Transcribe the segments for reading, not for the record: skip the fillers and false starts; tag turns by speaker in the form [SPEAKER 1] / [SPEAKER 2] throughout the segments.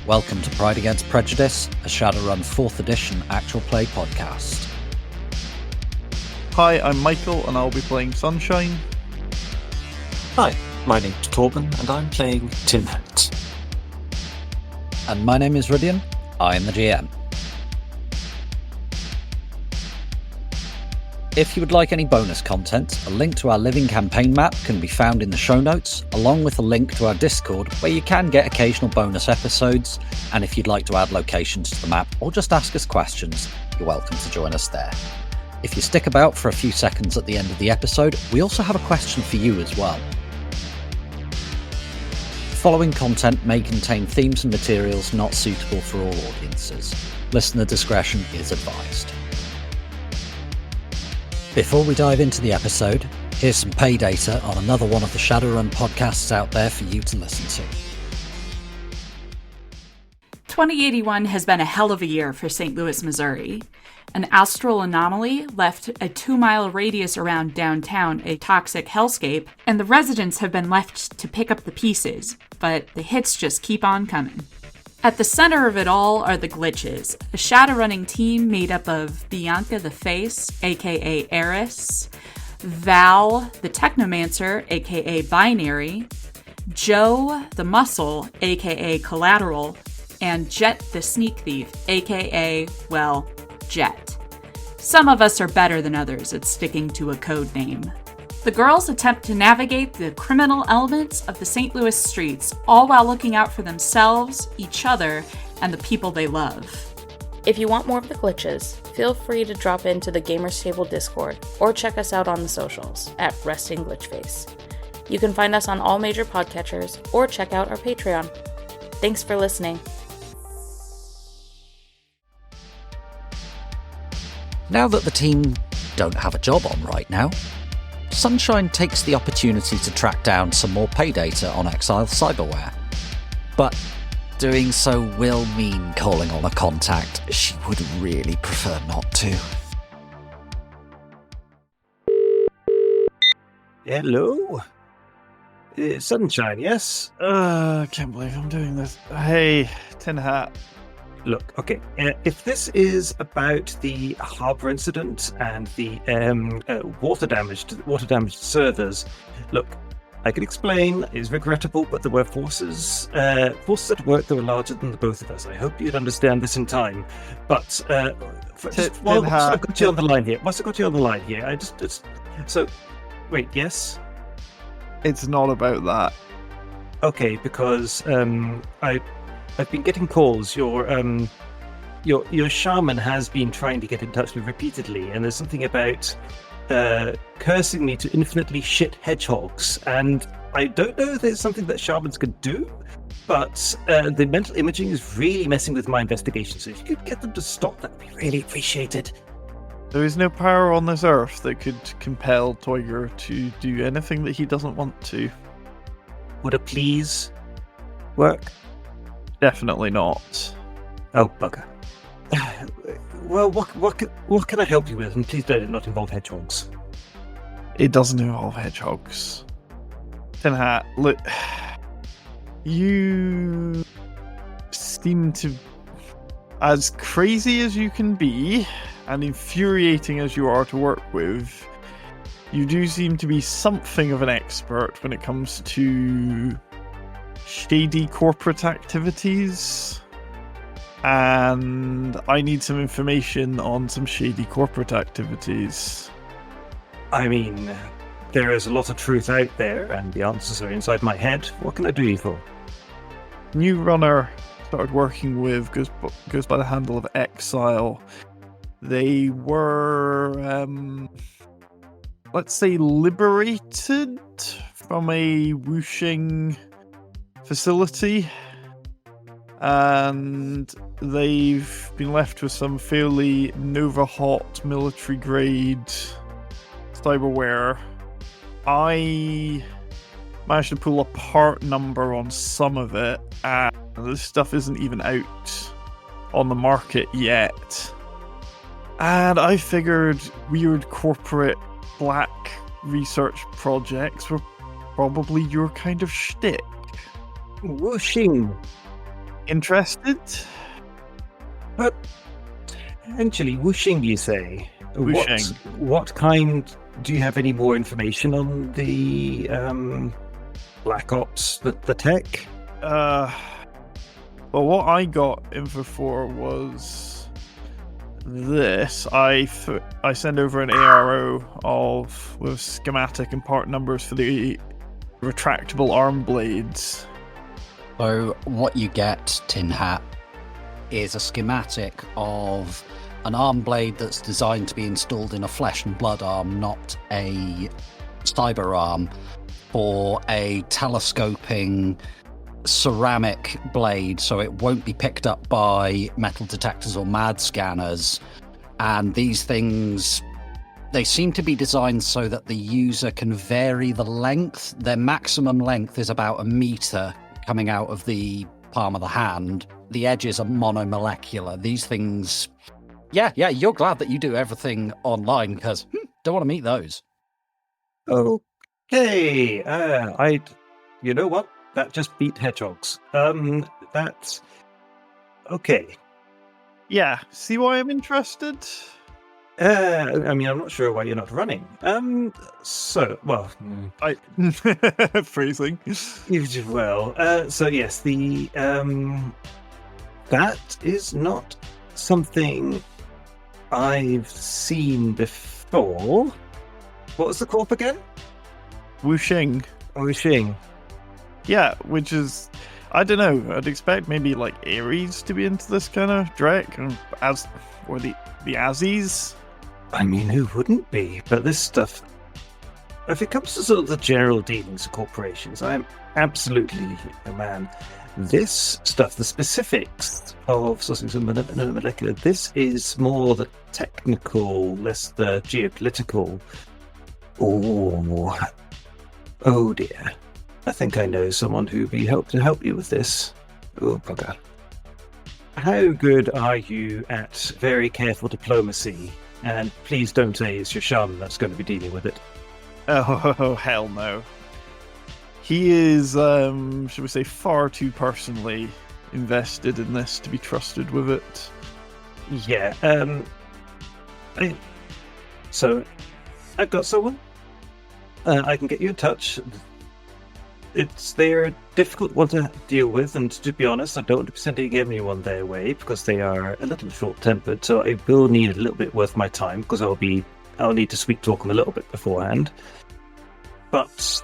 [SPEAKER 1] Welcome to Pride Against Prejudice, a Shadowrun 4th edition actual play podcast.
[SPEAKER 2] Hi, I'm Michael and I'll be playing Sunshine.
[SPEAKER 3] Hi, my name's Torben and I'm playing Tin Hat.
[SPEAKER 1] And my name is Rhydian, I am the GM. If you would like any bonus content, a link to our living campaign map can be found in the show notes, along with a link to our Discord where you can get occasional bonus episodes, and if you'd like to add locations to the map or just ask us questions, you're welcome to join us there. If you stick about for a few seconds at the end of the episode, we also have a question for you as well. The following content may contain themes and materials not suitable for all audiences. Listener discretion is advised. Before we dive into the episode, here's some pay data on another one of the Shadowrun podcasts out there for you to listen to.
[SPEAKER 4] 2081 has been a hell of a year for St. Louis, Missouri. An astral anomaly left a 2-mile radius around downtown a toxic hellscape, and the residents have been left to pick up the pieces, but the hits just keep on coming. At the center of it all are the Glitches, a shadowrunning team made up of Bianca the Face, aka Eris, Val the Technomancer, aka Binary, Joe the Muscle, aka Collateral, and Jet the Sneak Thief, aka, well, Jet. Some of us are better than others at sticking to a code name. The girls attempt to navigate the criminal elements of the St. Louis streets, all while looking out for themselves, each other, and the people they love.
[SPEAKER 5] If you want more of the Glitches, feel free to drop into the Gamers Table Discord or check us out on the socials at Resting Glitchface. You can find us on all major podcatchers or check out our Patreon. Thanks for listening.
[SPEAKER 1] Now that the team don't have a job on right now, Sunshine takes the opportunity to track down some more pay data on Exiles Cyberware. But doing so will mean calling on a contact she would really prefer not to.
[SPEAKER 6] Hello? Sunshine, yes?
[SPEAKER 2] I can't believe I'm doing this. Hey, Tin Hat.
[SPEAKER 6] Look, okay, if this is about the harbour incident and the water damaged servers, look, I can explain. It's regrettable, but there were forces at work that were larger than the both of us. I hope you'd understand this in time. But whilst I've got you on the line here, so wait, yes?
[SPEAKER 2] It's not about that.
[SPEAKER 6] Okay, because I've been getting calls. Your shaman has been trying to get in touch with me repeatedly, and there's something about cursing me to infinitely shit hedgehogs. And I don't know if there's something that shamans could do, but the mental imaging is really messing with my investigation. So if you could get them to stop, that'd be really appreciated.
[SPEAKER 2] There is no power on this earth that could compel Toiger to do anything that he doesn't want to.
[SPEAKER 6] Would a please work?
[SPEAKER 2] Definitely not.
[SPEAKER 6] Oh, bugger. Well, what can I help you with? And please let it not involve hedgehogs.
[SPEAKER 2] It doesn't involve hedgehogs. Tin Hat, look, you seem to, as crazy as you can be, and infuriating as you are to work with, you do seem to be something of an expert when it comes to shady corporate activities, and I need some information on some shady corporate activities.
[SPEAKER 6] I mean, there is a lot of truth out there, and the answers are inside my head. What can I do you for?
[SPEAKER 2] New runner started working with goes by the handle of Exile. They were, let's say, liberated from a whooshing facility, and they've been left with some fairly Nova hot military grade cyberware. I managed to pull a part number on some of it, and this stuff isn't even out on the market yet. And I figured weird corporate black research projects were probably your kind of shtick.
[SPEAKER 6] Whooshing.
[SPEAKER 2] Interested?
[SPEAKER 6] But potentially whooshing, you say?
[SPEAKER 2] Whooshing.
[SPEAKER 6] What kind? Do you have any more information on the Black Ops, the tech?
[SPEAKER 2] Well, what I got info for was this. I send over an ARO with schematic and part numbers for the retractable arm blades.
[SPEAKER 1] So what you get, Tin Hat, is a schematic of an arm blade that's designed to be installed in a flesh and blood arm, not a cyber arm, for a telescoping ceramic blade, so it won't be picked up by metal detectors or MAD scanners. And these things, they seem to be designed so that the user can vary the length. Their maximum length is about 1 meter coming out of the palm of the hand. The edges are monomolecular. These things... Yeah, you're glad that you do everything online, because don't want to meet those.
[SPEAKER 6] Okay, you know what? That just beat hedgehogs. That's... Okay.
[SPEAKER 2] Yeah, see why I'm interested?
[SPEAKER 6] I mean, I'm not sure why you're not running.
[SPEAKER 2] Phrasing.
[SPEAKER 6] So yes, that is not something I've seen before. What was the corp again?
[SPEAKER 2] Whooshing.
[SPEAKER 6] Whooshing.
[SPEAKER 2] Yeah, which is, I don't know, I'd expect maybe like Ares to be into this kind of Drek, or the Azzies.
[SPEAKER 6] I mean, who wouldn't be? But this stuff, if it comes to sort of the general dealings of corporations, I am absolutely a man. This stuff, the specifics of something molecular, this is more the technical, less the geopolitical. Oh dear. I think I know someone who'd be to help you with this. Oh, bugger. How good are you at very careful diplomacy? And please don't say it's your shaman that's going to be dealing with it.
[SPEAKER 2] Oh, hell no. He is, should we say, far too personally invested in this to be trusted with it.
[SPEAKER 6] Yeah, so, I've got someone. I can get you in touch. They're a difficult one to deal with, and to be honest, I don't want to be sending anyone their way because they are a little short-tempered, so I will need a little bit worth my time because I'll need to sweet talk them a little bit beforehand. But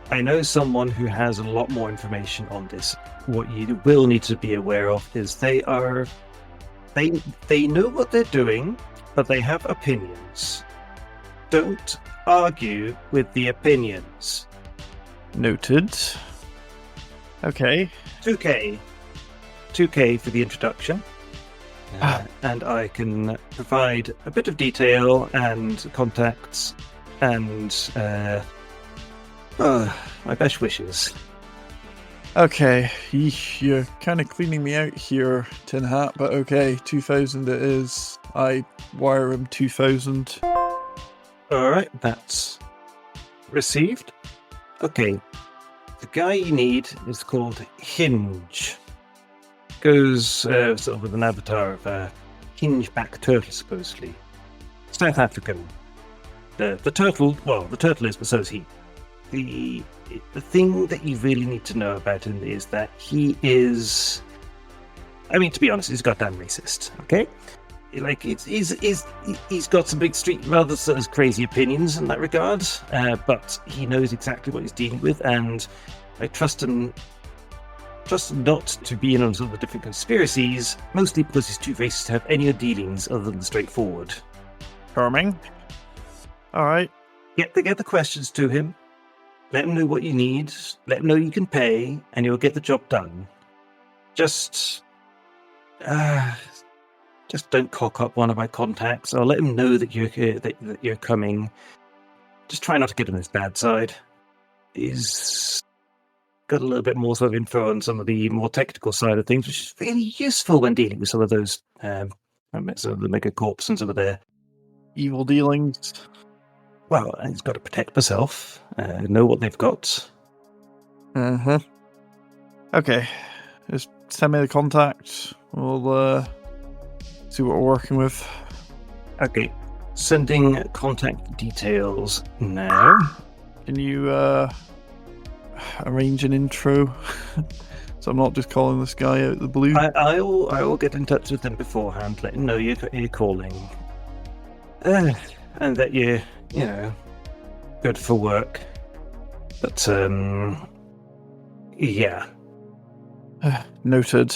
[SPEAKER 6] I know someone who has a lot more information on this. What you will need to be aware of is they know what they're doing, but they have opinions. Don't argue with the opinions.
[SPEAKER 2] Noted. Okay.
[SPEAKER 6] 2K for the introduction. And I can provide a bit of detail and contacts and my best wishes.
[SPEAKER 2] Okay, you're kind of cleaning me out here, Tin Hat, but okay, 2,000 it is. I wire him 2,000.
[SPEAKER 6] Alright, that's received. Okay, the guy you need is called Hinge. Goes sort of with an avatar of a hinge-back turtle, supposedly. South African. The turtle, well, the turtle is, but so is he. The thing that you really need to know about him is that he is... I mean, to be honest, he's goddamn racist, okay? Like, he's got some big street, rather sort of crazy opinions in that regard, but he knows exactly what he's dealing with, and I trust him not to be in on some of the different conspiracies, mostly because he's too racist to have any dealings other than straightforward.
[SPEAKER 2] Charming. Alright.
[SPEAKER 6] Get the questions to him, let him know what you need, let him know you can pay, and you'll get the job done. Just don't cock up one of my contacts. I'll let him know that you're coming. Just try not to get on his bad side. He's got a little bit more sort of info on some of the more technical side of things, which is really useful when dealing with some of those some of the megacorps and some of their
[SPEAKER 2] evil dealings.
[SPEAKER 6] Well, he's got to protect himself, know what they've got.
[SPEAKER 2] Okay. Just send me the contact. We'll see what we're working with.
[SPEAKER 6] Okay, sending contact details now.
[SPEAKER 2] Can you arrange an intro? So I'm not just calling this guy out of the blue.
[SPEAKER 6] I will get in touch with them beforehand, let them know you're calling, and that you're good for work. But yeah.
[SPEAKER 2] Noted.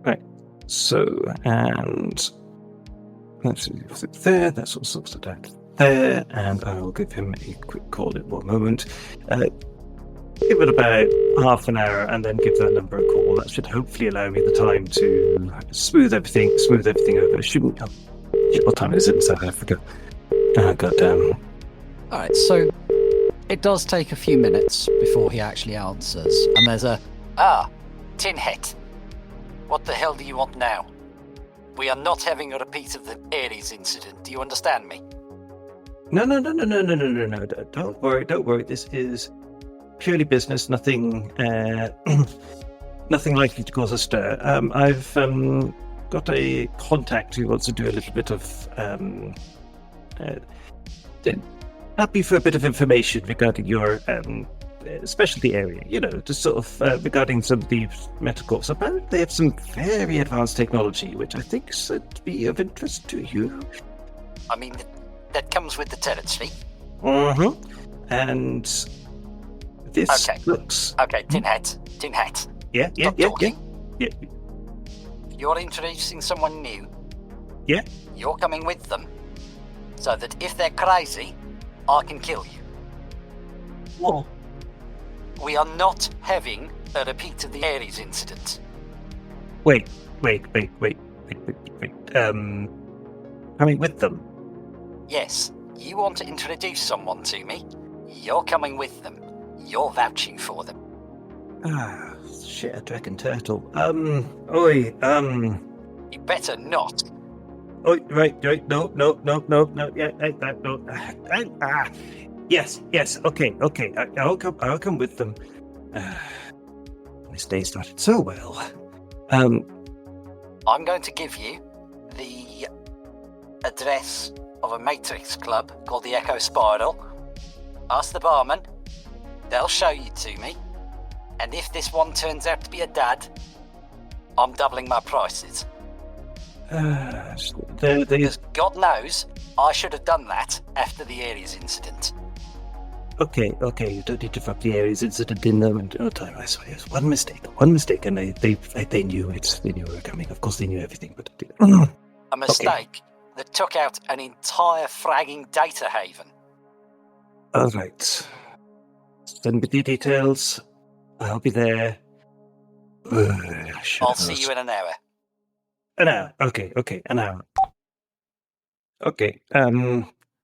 [SPEAKER 6] Right. So, and let's see if it's there. That's what sorts of that there, and I will give him a quick call in one moment. Give it about half an hour, and then give that number a call. That should hopefully allow me the time to smooth everything over. Shouldn't. Oh, shit, what time is it in South Africa? Oh, goddamn.
[SPEAKER 1] All right, so it does take a few minutes before he actually answers, and there's a
[SPEAKER 7] Tin Hat. What the hell do you want now? We are not having a repeat of the Ares incident. Do you understand me?
[SPEAKER 6] No. Don't worry. This is purely business. Nothing likely to cause a stir. I've got a contact who wants to do a little bit of happy for a bit of information regarding your specialty area, just sort of regarding some of the metacorps. Apparently they have some very advanced technology, which I think should be of interest to you.
[SPEAKER 7] I mean, that comes with the territory.
[SPEAKER 6] Mm-hmm. And this looks...
[SPEAKER 7] Okay, Tin Hat.
[SPEAKER 6] Yeah.
[SPEAKER 7] You're introducing someone new.
[SPEAKER 6] Yeah.
[SPEAKER 7] You're coming with them, so that if they're crazy, I can kill you.
[SPEAKER 6] What?
[SPEAKER 7] We are not having a repeat of the Ares incident.
[SPEAKER 6] Wait. Coming with them?
[SPEAKER 7] Yes, you want to introduce someone to me. You're coming with them. You're vouching for them.
[SPEAKER 6] Ah, shit, a dragon turtle.
[SPEAKER 7] You better not.
[SPEAKER 6] Oh, right, no, yeah, no. Yes, okay, I'll come with them. This day started so well.
[SPEAKER 7] I'm going to give you the address of a matrix club called the Echo Spiral. Ask the barman. They'll show you to me. And if this one turns out to be a dad, I'm doubling my prices. Because God knows, I should have done that after the Ares incident.
[SPEAKER 6] Okay, you don't need to fuck the Ares incident in them and time. I swear, it was one mistake, and they knew it. They knew we were coming. Of course, they knew everything, but
[SPEAKER 7] a mistake that took out an entire fragging data haven.
[SPEAKER 6] All right, send me the details. I'll be there.
[SPEAKER 7] I'll see you in an hour.
[SPEAKER 6] An hour. Okay, an hour. Okay.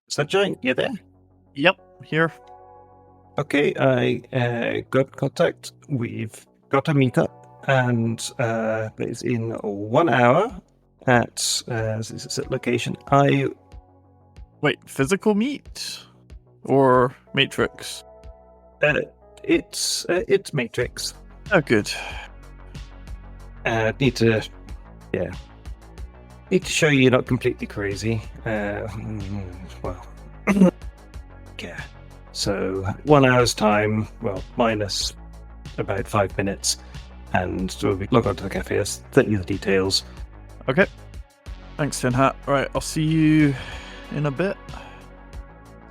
[SPEAKER 6] Sunshine, you there?
[SPEAKER 2] Yep, here.
[SPEAKER 6] Okay, I got contact. We've got a meetup, and it's in 1 hour at this location.
[SPEAKER 2] Wait, physical meet or Matrix?
[SPEAKER 6] It's Matrix.
[SPEAKER 2] Oh, good.
[SPEAKER 6] Need to show you you're not completely crazy. Well, yeah. So 1 hour's time, minus about 5 minutes, and we'll log on to the cafe. I'll send you the details.
[SPEAKER 2] Okay. Thanks, Tin Hat. Right, I'll see you in a bit.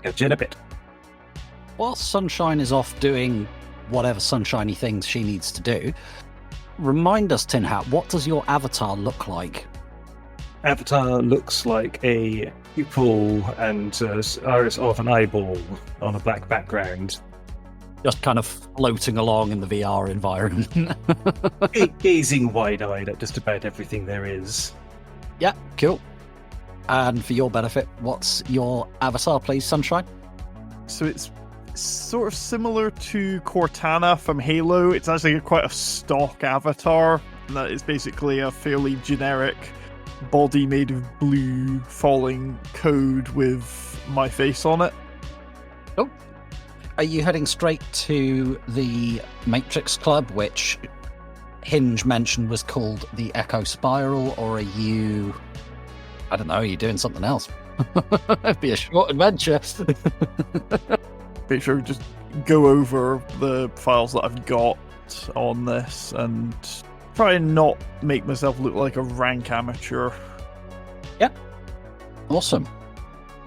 [SPEAKER 6] Catch you in a bit.
[SPEAKER 1] While Sunshine is off doing whatever sunshiny things she needs to do, remind us, Tin Hat, what does your avatar look like?
[SPEAKER 6] Avatar looks like a pupil and iris of an eyeball on a black background.
[SPEAKER 1] Just kind of floating along in the VR environment.
[SPEAKER 6] Gazing wide-eyed at just about everything there is.
[SPEAKER 1] Yeah, cool. And for your benefit, what's your avatar, please, Sunshine?
[SPEAKER 2] So it's sort of similar to Cortana from Halo. It's actually quite a stock avatar. That is basically a fairly generic body made of blue falling code with my face on it.
[SPEAKER 1] Oh. Are you heading straight to the Matrix Club, which Hinge mentioned was called the Echo Spiral, or are you... I don't know, are you doing something else? It'd be a short adventure.
[SPEAKER 2] Make sure we just go over the files that I've got on this and try and not make myself look like a rank amateur.
[SPEAKER 1] Yeah. Awesome.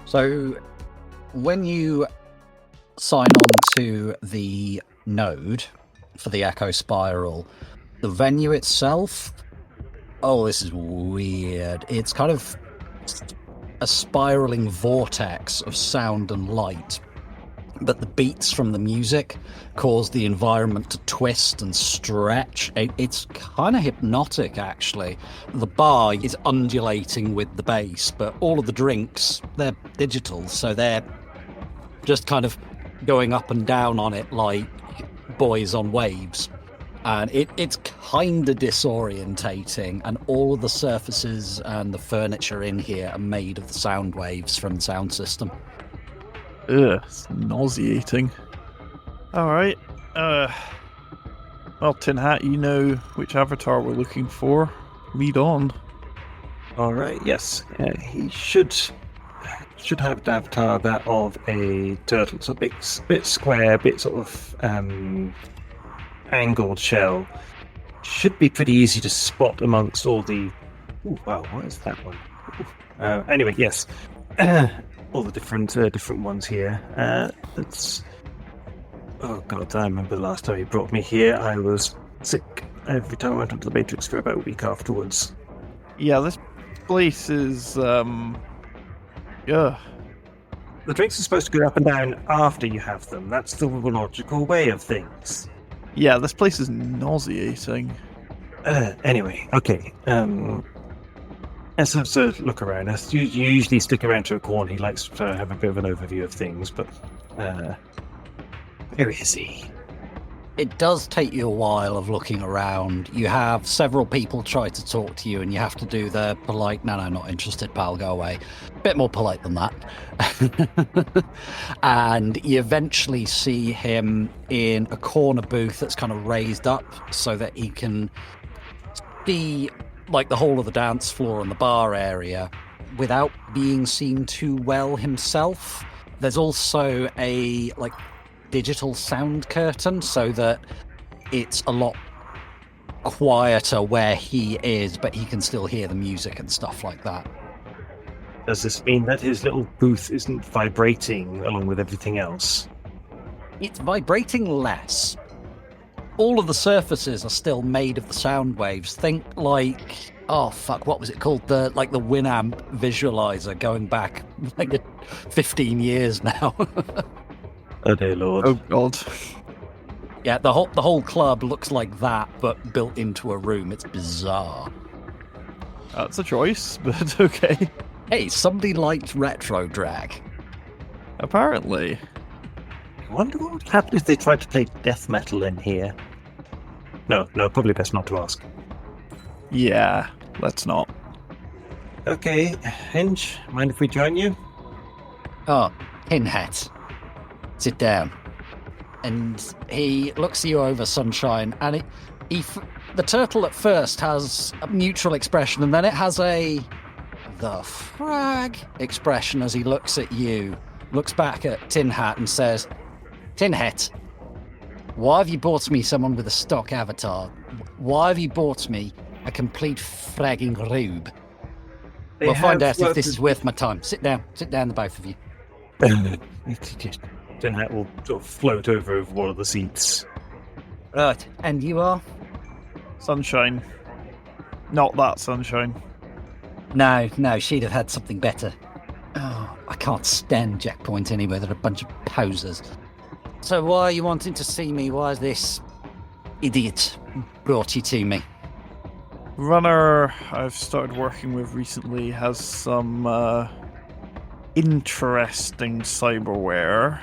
[SPEAKER 1] So when you sign on to the node for the Echo Spiral, the venue itself, oh, this is weird. It's kind of a spiraling vortex of sound and light, but the beats from the music cause the environment to twist and stretch. It's kind of hypnotic, actually. The bar is undulating with the bass, but all of the drinks, they're digital, so they're just kind of going up and down on it like boys on waves. And it's kind of disorientating, and all of the surfaces and the furniture in here are made of the sound waves from the sound system.
[SPEAKER 2] Ugh, it's nauseating. Alright, well, Tin Hat, you know which avatar we're looking for. Lead on.
[SPEAKER 6] Alright, yes. He should have an avatar that of a turtle. So a bit square, bit sort of angled shell. Should be pretty easy to spot amongst all the... Ooh, wow, what is that one? Anyway, yes. All the different ones here. It's... Oh god, I remember the last time he brought me here, I was sick every time I went onto the Matrix for about a week afterwards.
[SPEAKER 2] Yeah, this place is, yeah.
[SPEAKER 6] The drinks are supposed to go up and down after you have them. That's the logical way of things.
[SPEAKER 2] Yeah, this place is nauseating.
[SPEAKER 6] Anyway, okay. So look around. You usually stick around to a corner. He likes to have a bit of an overview of things, but where is he?
[SPEAKER 1] It does take you a while of looking around. You have several people try to talk to you, and you have to do the polite, no, not interested, pal, go away. A bit more polite than that. And you eventually see him in a corner booth that's kind of raised up so that he can see like the whole of the dance floor and the bar area without being seen too well himself. There's also a like digital sound curtain so that it's a lot quieter where he is, but he can still hear the music and stuff like that.
[SPEAKER 6] Does this mean that his little booth isn't vibrating along with everything else?
[SPEAKER 1] It's vibrating less. All of the surfaces are still made of the sound waves. Think like, oh fuck, what was it called? The Winamp visualizer going back like 15 years now.
[SPEAKER 6] Oh dear lord.
[SPEAKER 2] Oh god.
[SPEAKER 1] Yeah, the whole club looks like that, but built into a room. It's bizarre.
[SPEAKER 2] That's a choice, but okay.
[SPEAKER 1] Hey, somebody liked retro drag.
[SPEAKER 2] Apparently.
[SPEAKER 6] I wonder what would happen if they tried to play death metal in here. No, probably best not to ask.
[SPEAKER 2] Yeah, let's not.
[SPEAKER 6] Okay, Hinge, mind if we join you?
[SPEAKER 1] Oh, Pinhead. Sit down. And he looks you over, Sunshine, and the turtle at first has a neutral expression, and then it has the frag expression as he looks at you, looks back at Tin Hat and says, Tin Hat, why have you bought me someone with a stock avatar? Why have you bought me a complete fragging rube? We'll find out if this is worth my time. Sit down, the both of you.
[SPEAKER 6] Tin Hat will sort of float over one of the seats.
[SPEAKER 1] Right, and you are?
[SPEAKER 2] Sunshine. Not that Sunshine.
[SPEAKER 1] No, she'd have had something better. Oh, I can't stand Jackpoint anyway. They're a bunch of posers. So why are you wanting to see me? Why has this idiot brought you to me?
[SPEAKER 2] Runner I've started working with recently has some interesting cyberware.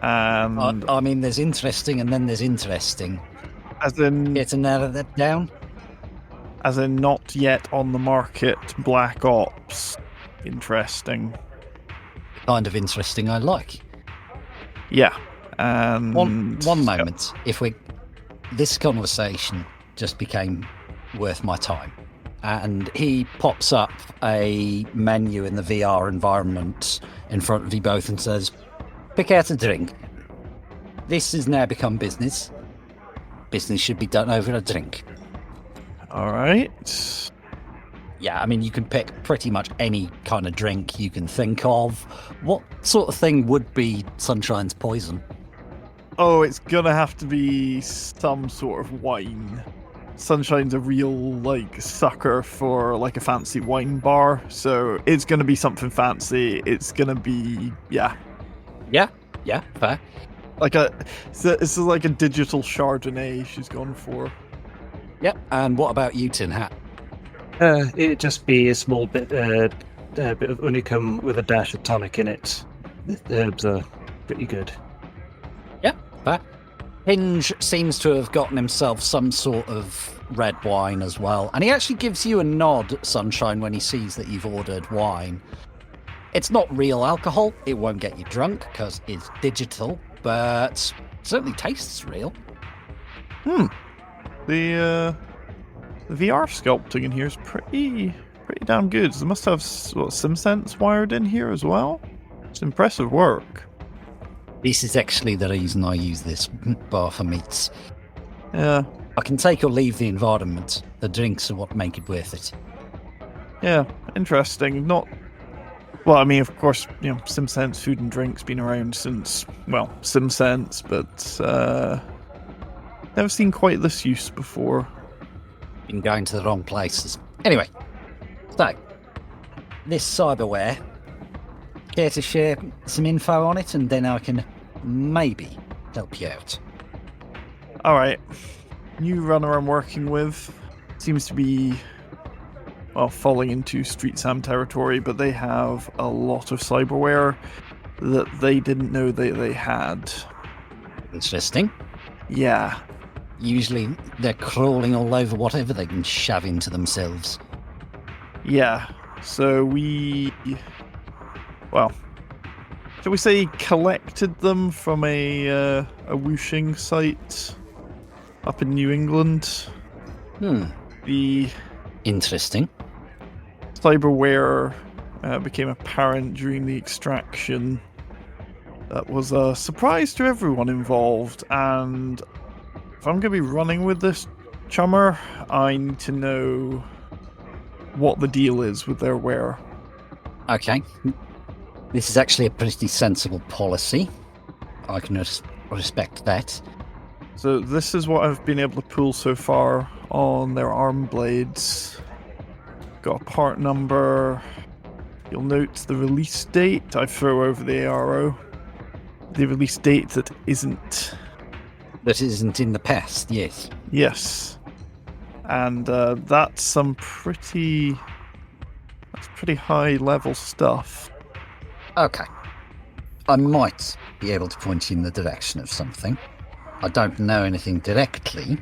[SPEAKER 2] And
[SPEAKER 1] I mean, there's interesting and then there's interesting.
[SPEAKER 2] As in...
[SPEAKER 1] Get to narrow that down?
[SPEAKER 2] As in not yet on the market, Black Ops. Interesting.
[SPEAKER 1] Kind of interesting I like.
[SPEAKER 2] Yeah. And
[SPEAKER 1] one moment. If this conversation just became worth my time. And he pops up a menu in the VR environment in front of you both and says, pick out a drink. This has now become business. Business should be done over a drink.
[SPEAKER 2] All right.
[SPEAKER 1] Yeah, I mean, you can pick pretty much any kind of drink you can think of. What sort of thing would be Sunshine's poison?
[SPEAKER 2] Oh, it's gonna have to be some sort of wine. Sunshine's a real, like, sucker for, like, a fancy wine bar, so it's gonna be something fancy. It's gonna be, yeah,
[SPEAKER 1] fair.
[SPEAKER 2] like it's like a digital Chardonnay she's gone for.
[SPEAKER 1] Yeah, and what about you, Tin Hat?
[SPEAKER 6] It'd just be a small bit of unicum with a dash of tonic in it. The herbs are pretty good.
[SPEAKER 1] Yeah, fair. Hinge seems to have gotten himself some sort of red wine as well, and he actually gives you a nod, Sunshine, when he sees that you've ordered wine. It's not real alcohol, it won't get you drunk because it's digital, but certainly tastes real.
[SPEAKER 2] The VR sculpting in here is pretty damn good. They must have SimSense wired in here as well. It's impressive work.
[SPEAKER 1] This is actually the reason I use this bar for meats.
[SPEAKER 2] Yeah,
[SPEAKER 1] I can take or leave the environment. The drinks are what make it worth it.
[SPEAKER 2] yeah, interesting. Not well. I mean, of course, you know, SimSense Food and Drink's been around since SimSense, but never seen quite this use before.
[SPEAKER 1] Been going to the wrong places. Anyway, so this Cyberware, care to share some info on it, and then I can maybe help you out.
[SPEAKER 2] All right, new runner I'm working with seems to be falling into Street Sam territory, but they have a lot of cyberware that they didn't know they had.
[SPEAKER 1] Interesting.
[SPEAKER 2] Yeah.
[SPEAKER 1] Usually they're crawling all over whatever they can shove into themselves.
[SPEAKER 2] Yeah. So we, shall we say, collected them from a whooshing site up in New England. The
[SPEAKER 1] Interesting.
[SPEAKER 2] cyberware became apparent during the extraction. That was a surprise to everyone involved, and if I'm going to be running with this chummer, I need to know what the deal is with their ware.
[SPEAKER 1] Okay. This is actually a pretty sensible policy. I can respect that.
[SPEAKER 2] So this is what I've been able to pull so far on their arm blades. Got a part number. You'll note the release date. I throw over the ARO. The release date that isn't.
[SPEAKER 1] That isn't in the past, yes.
[SPEAKER 2] Yes. And that's some pretty high level stuff.
[SPEAKER 1] Okay. I might be able to point you in the direction of something. I don't know anything directly,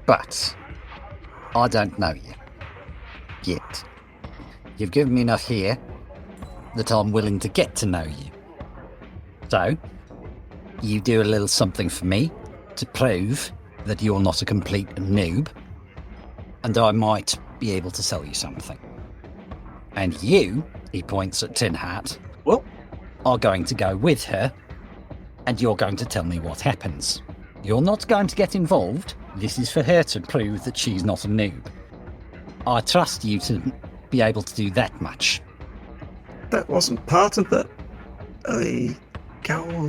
[SPEAKER 1] but I don't know you. Yet. You've given me enough here that I'm willing to get to know you. So, you do a little something for me to prove that you're not a complete noob, and I might be able to sell you something. And you, he points at Tin Hat, well, are going to go with her, and you're going to tell me what happens. You're not going to get involved. This is for her to prove that she's not a noob. I trust you to be able to do that much.
[SPEAKER 6] That wasn't part of the...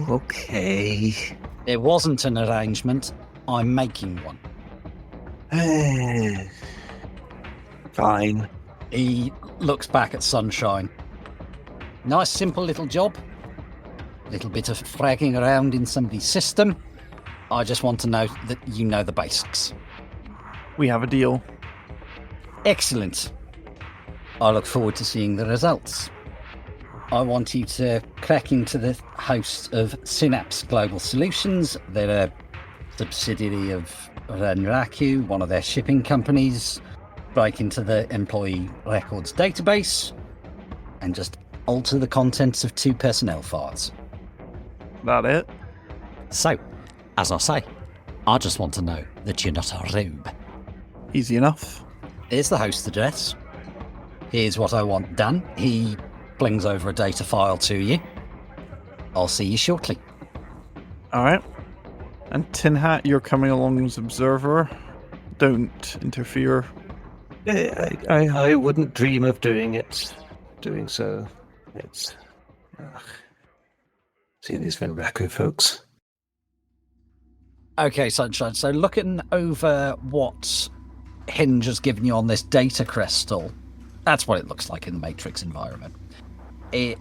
[SPEAKER 6] okay.
[SPEAKER 1] There wasn't an arrangement. I'm making one.
[SPEAKER 6] Fine.
[SPEAKER 1] He looks back at Sunshine. Nice, simple little job. Little bit of fragging around in somebody's system. I just want to know that you know the basics.
[SPEAKER 2] We have a deal.
[SPEAKER 1] Excellent. I look forward to seeing the results. I want you to crack into the host of Synapse Global Solutions. They're a subsidiary of Annyew, one of their shipping companies. Break into the employee records database and just alter the contents of 2 personnel files.
[SPEAKER 2] That it?
[SPEAKER 1] So, as I say, I just want to know that you're not a rube.
[SPEAKER 2] Easy enough.
[SPEAKER 1] Here's the host address. Here's what I want done. He flings over a data file to you. I'll see you shortly.
[SPEAKER 2] Alright. And Tin Hat, you're coming along as observer. Don't interfere.
[SPEAKER 6] I wouldn't dream of doing so. It's... See these Venraku folks.
[SPEAKER 1] Okay, Sunshine, so looking over what Hinge has given you on this data crystal, that's what it looks like in the Matrix environment. He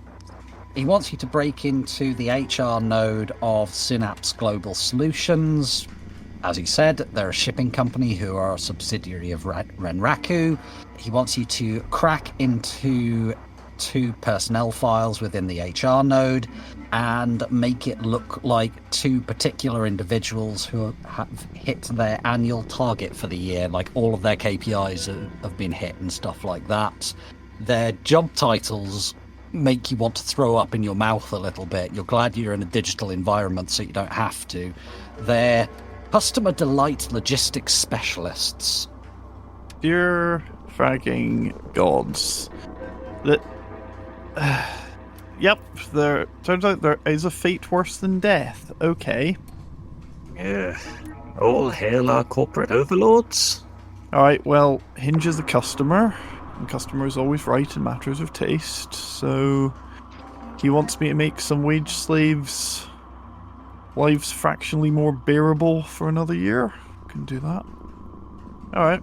[SPEAKER 1] wants you to break into the HR node of Synapse Global Solutions. As he said, they're a shipping company who are a subsidiary of Renraku. He wants you to crack into 2 personnel files within the HR node and make it look like 2 particular individuals who have hit their annual target for the year, like all of their KPIs have been hit and stuff like that. Their job titles make you want to throw up in your mouth a little bit. You're glad you're in a digital environment so you don't have to. They're customer delight logistics specialists.
[SPEAKER 2] Dear fragging gods. Yep, turns out there is a fate worse than death. Okay.
[SPEAKER 6] Yeah. All hail our corporate overlords.
[SPEAKER 2] Alright, well, Hinge is the customer, and customer is always right in matters of taste, so he wants me to make some wage slaves' lives fractionally more bearable for another year. Can do that. Alright.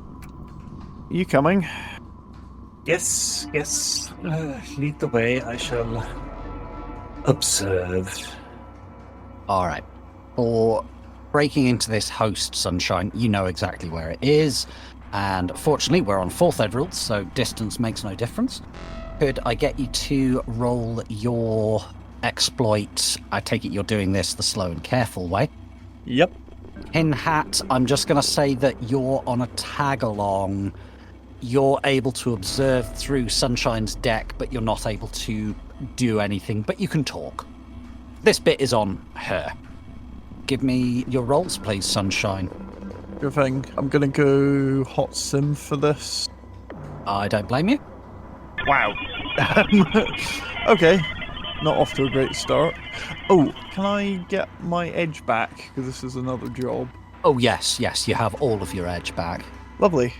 [SPEAKER 2] You coming?
[SPEAKER 6] Yes. Lead the way. I shall observe.
[SPEAKER 1] All right. For breaking into this host, Sunshine, you know exactly where it is. And fortunately, we're on 4th ed rules, so distance makes no difference. Could I get you to roll your exploit? I take it you're doing this the slow and careful way.
[SPEAKER 2] Yep.
[SPEAKER 1] In Hat, I'm just going to say that you're on a tag-along. You're able to observe through Sunshine's deck, but you're not able to do anything, but you can talk. This bit is on her. Give me your rolls, please, Sunshine.
[SPEAKER 2] Good thing. I'm gonna go hot sim for this.
[SPEAKER 1] I don't blame you.
[SPEAKER 2] Wow. Okay. Not off to a great start. Oh, can I get my edge back? Because this is another job.
[SPEAKER 1] Oh, yes, you have all of your edge back.
[SPEAKER 2] Lovely.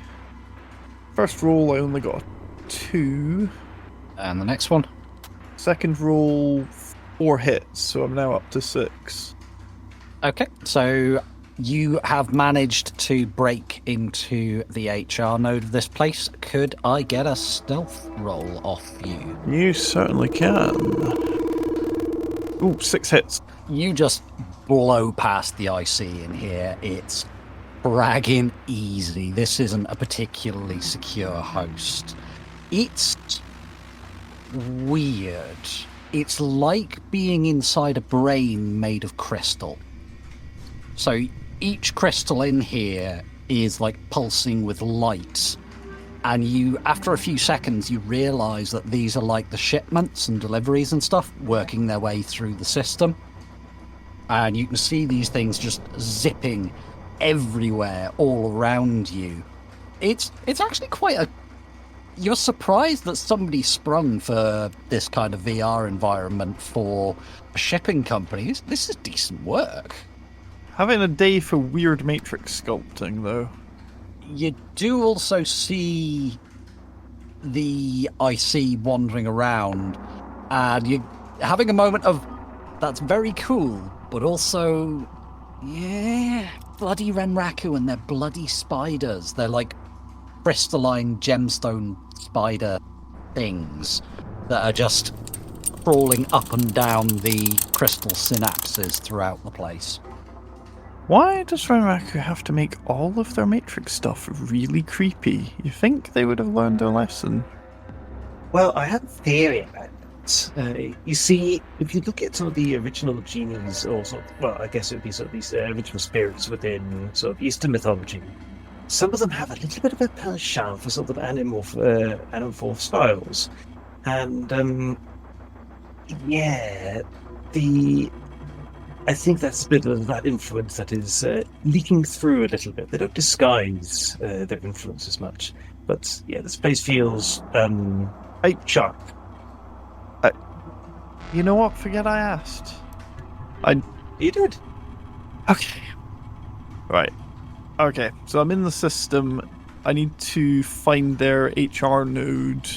[SPEAKER 2] First roll, I only got 2.
[SPEAKER 1] And the next one?
[SPEAKER 2] Second roll, 4 hits, so I'm now up to 6.
[SPEAKER 1] Okay, so you have managed to break into the HR node of this place. Could I get a stealth roll off you?
[SPEAKER 2] You certainly can. Ooh, 6 hits.
[SPEAKER 1] You just blow past the IC in here. It's bragging easy. This isn't a particularly secure host. It's weird. It's like being inside a brain made of crystal. So each crystal in here is like pulsing with light, and you, after a few seconds, you realize that these are like the shipments and deliveries and stuff working their way through the system, and you can see these things just zipping everywhere all around you. It's actually quite a... You're surprised that somebody sprung for this kind of VR environment for a shipping company. This is decent work.
[SPEAKER 2] Having a day for weird matrix sculpting, though.
[SPEAKER 1] You do also see the IC wandering around, and you're having a moment of, that's very cool, but also, yeah, bloody Renraku and their bloody spiders. They're like crystalline gemstone spider things that are just crawling up and down the crystal synapses throughout the place.
[SPEAKER 2] Why does Renraku have to make all of their matrix stuff really creepy? You think they would have learned their lesson?
[SPEAKER 6] Well, I have a theory about that. You see, if you look at some of the original genies, or sort of, well, I guess it would be sort of these original spirits within sort of Eastern mythology, some of them have a little bit of a penchant for sort of anamorph styles. And, yeah, I think that's a bit of that influence that is leaking through a little bit. They don't disguise their influence as much. But yeah, this place feels sharp.
[SPEAKER 2] You know what? Forget I asked.
[SPEAKER 6] You did.
[SPEAKER 2] Okay. Right. Okay, so I'm in the system. I need to find their HR node.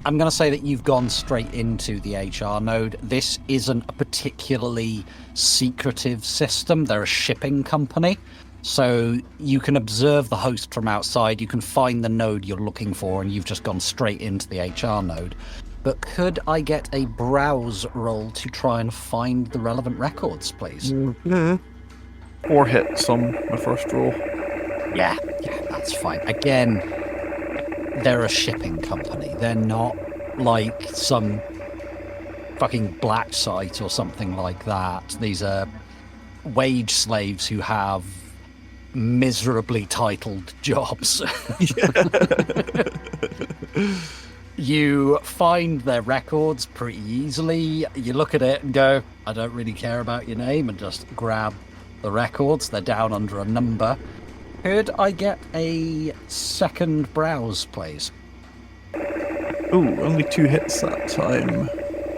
[SPEAKER 1] I'm going to say that you've gone straight into the HR node. This isn't a particularly secretive system. They're a shipping company. So you can observe the host from outside. You can find the node you're looking for, and you've just gone straight into the HR node. But could I get a browse roll to try and find the relevant records, please?
[SPEAKER 2] Mm-hmm. 4 hits on my first roll.
[SPEAKER 1] Yeah, that's fine. Again, they're a shipping company. They're not like some fucking black site or something like that. These are wage slaves who have miserably titled jobs. You find their records pretty easily. You look at it and go, I don't really care about your name, and just grab the records. They're down under a number. Could I get a second browse, please?
[SPEAKER 2] Ooh, only 2 hits that time.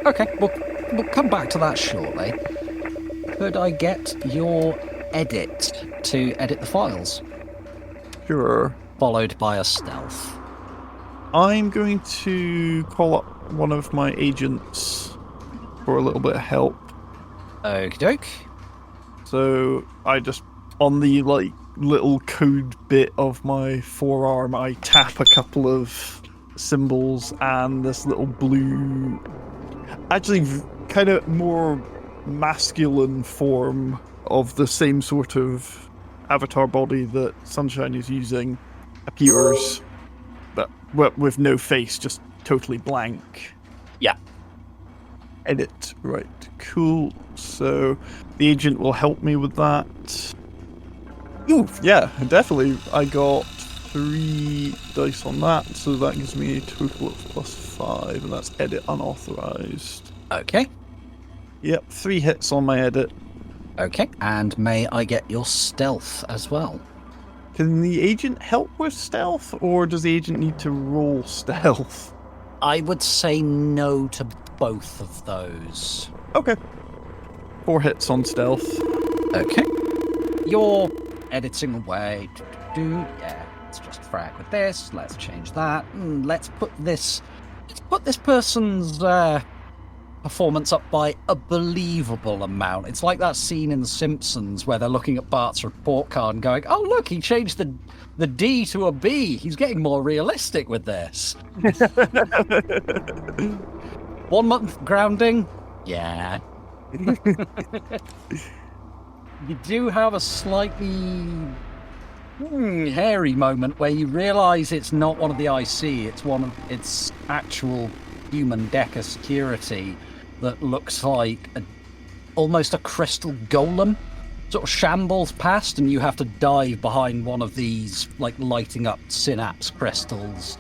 [SPEAKER 1] Okay, we'll come back to that shortly. Could I get your edit to edit the files?
[SPEAKER 2] Sure.
[SPEAKER 1] Followed by a stealth.
[SPEAKER 2] I'm going to call up one of my agents for a little bit of help.
[SPEAKER 1] Okie doke.
[SPEAKER 2] So I just, on the little code bit of my forearm, I tap a couple of symbols, and this little blue, actually kind of more masculine form of the same sort of avatar body that Sunshine is using appears, but with no face, just totally blank.
[SPEAKER 1] Yeah.
[SPEAKER 2] Edit. Right. Cool. So the agent will help me with that. Ooh, yeah, definitely. I got 3 dice on that, so that gives me a total of +5, and that's edit unauthorized.
[SPEAKER 1] Okay.
[SPEAKER 2] Yep, 3 hits on my edit.
[SPEAKER 1] Okay. And may I get your stealth as well?
[SPEAKER 2] Can the agent help with stealth, or does the agent need to roll stealth?
[SPEAKER 1] I would say no to both of those.
[SPEAKER 2] Okay. 4 hits on stealth.
[SPEAKER 1] Okay. You're editing away. Yeah, let's just frag with this. Let's change that. Let's put this person's performance up by a believable amount. It's like that scene in The Simpsons where they're looking at Bart's report card and going, oh, look, he changed the D to a B. He's getting more realistic with this. 1 month grounding? Yeah. You do have a slightly hairy moment where you realise it's not one of the IC, it's actual human Deca security that looks like almost a crystal golem. Sort of shambles past, and you have to dive behind one of these lighting up synapse crystals,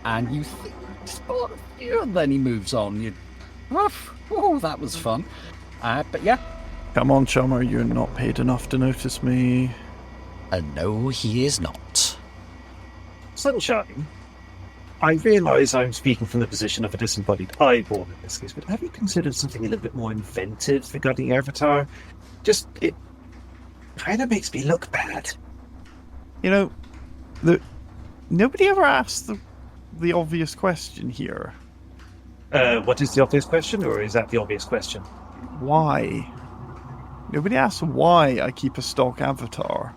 [SPEAKER 1] and you think, and then he moves on. Oh, that was fun. But yeah.
[SPEAKER 2] Come on, Chummer, you're not paid enough to notice me.
[SPEAKER 1] No, he is not.
[SPEAKER 6] Sunshine, I realise I'm speaking from the position of a disembodied eyeball in this case, but have you considered something a little bit more inventive regarding Avatar? It kind of makes me look bad.
[SPEAKER 2] You know, nobody ever asked the obvious question here.
[SPEAKER 6] What is the obvious question, or is that the obvious question?
[SPEAKER 2] Why? Nobody asks why I keep a stock avatar.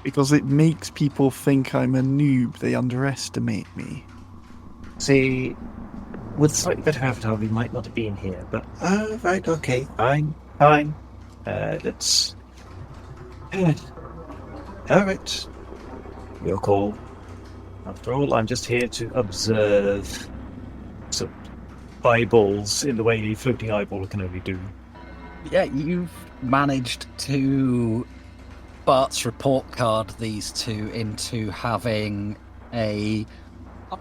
[SPEAKER 2] Because it makes people think I'm a noob. They underestimate me.
[SPEAKER 6] See, with slightly better avatar, we might not have been here, but... right, okay, fine. Let's... Alright. Your call. After all, I'm just here to observe some eyeballs in the way a floating eyeball can only do.
[SPEAKER 1] Yeah, you've managed to Bart's report card these two into having a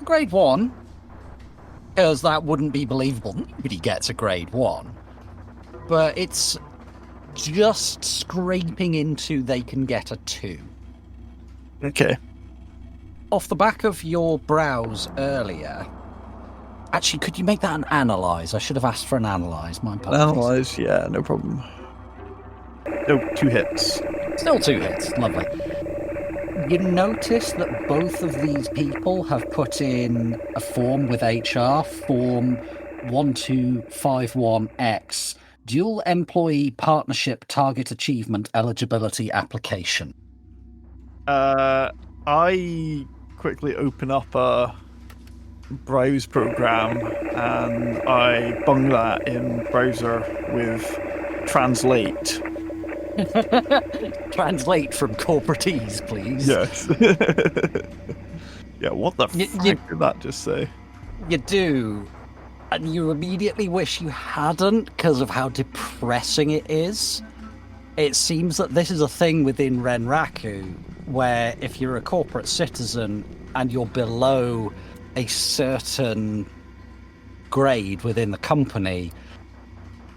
[SPEAKER 1] grade 1, because that wouldn't be believable. Nobody gets a grade 1. But it's just scraping into they can get a 2.
[SPEAKER 2] Okay.
[SPEAKER 1] Off the back of your browse earlier... Actually, could you make that an analyze? I should have asked for an analyze. My apologies.
[SPEAKER 2] Analyze, yeah, no problem. No, 2 hits.
[SPEAKER 1] Still 2 hits. Lovely. You notice that both of these people have put in a form with HR, form 1251X, Dual Employee Partnership Target Achievement Eligibility Application.
[SPEAKER 2] I quickly open up a browse program and I bung that in browser with translate.
[SPEAKER 1] Translate from corporatese, please.
[SPEAKER 2] Yes. Yeah, what the frick did that just say?
[SPEAKER 1] You do. And you immediately wish you hadn't because of how depressing it is. It seems that this is a thing within Renraku where if you're a corporate citizen and you're below a certain grade within the company,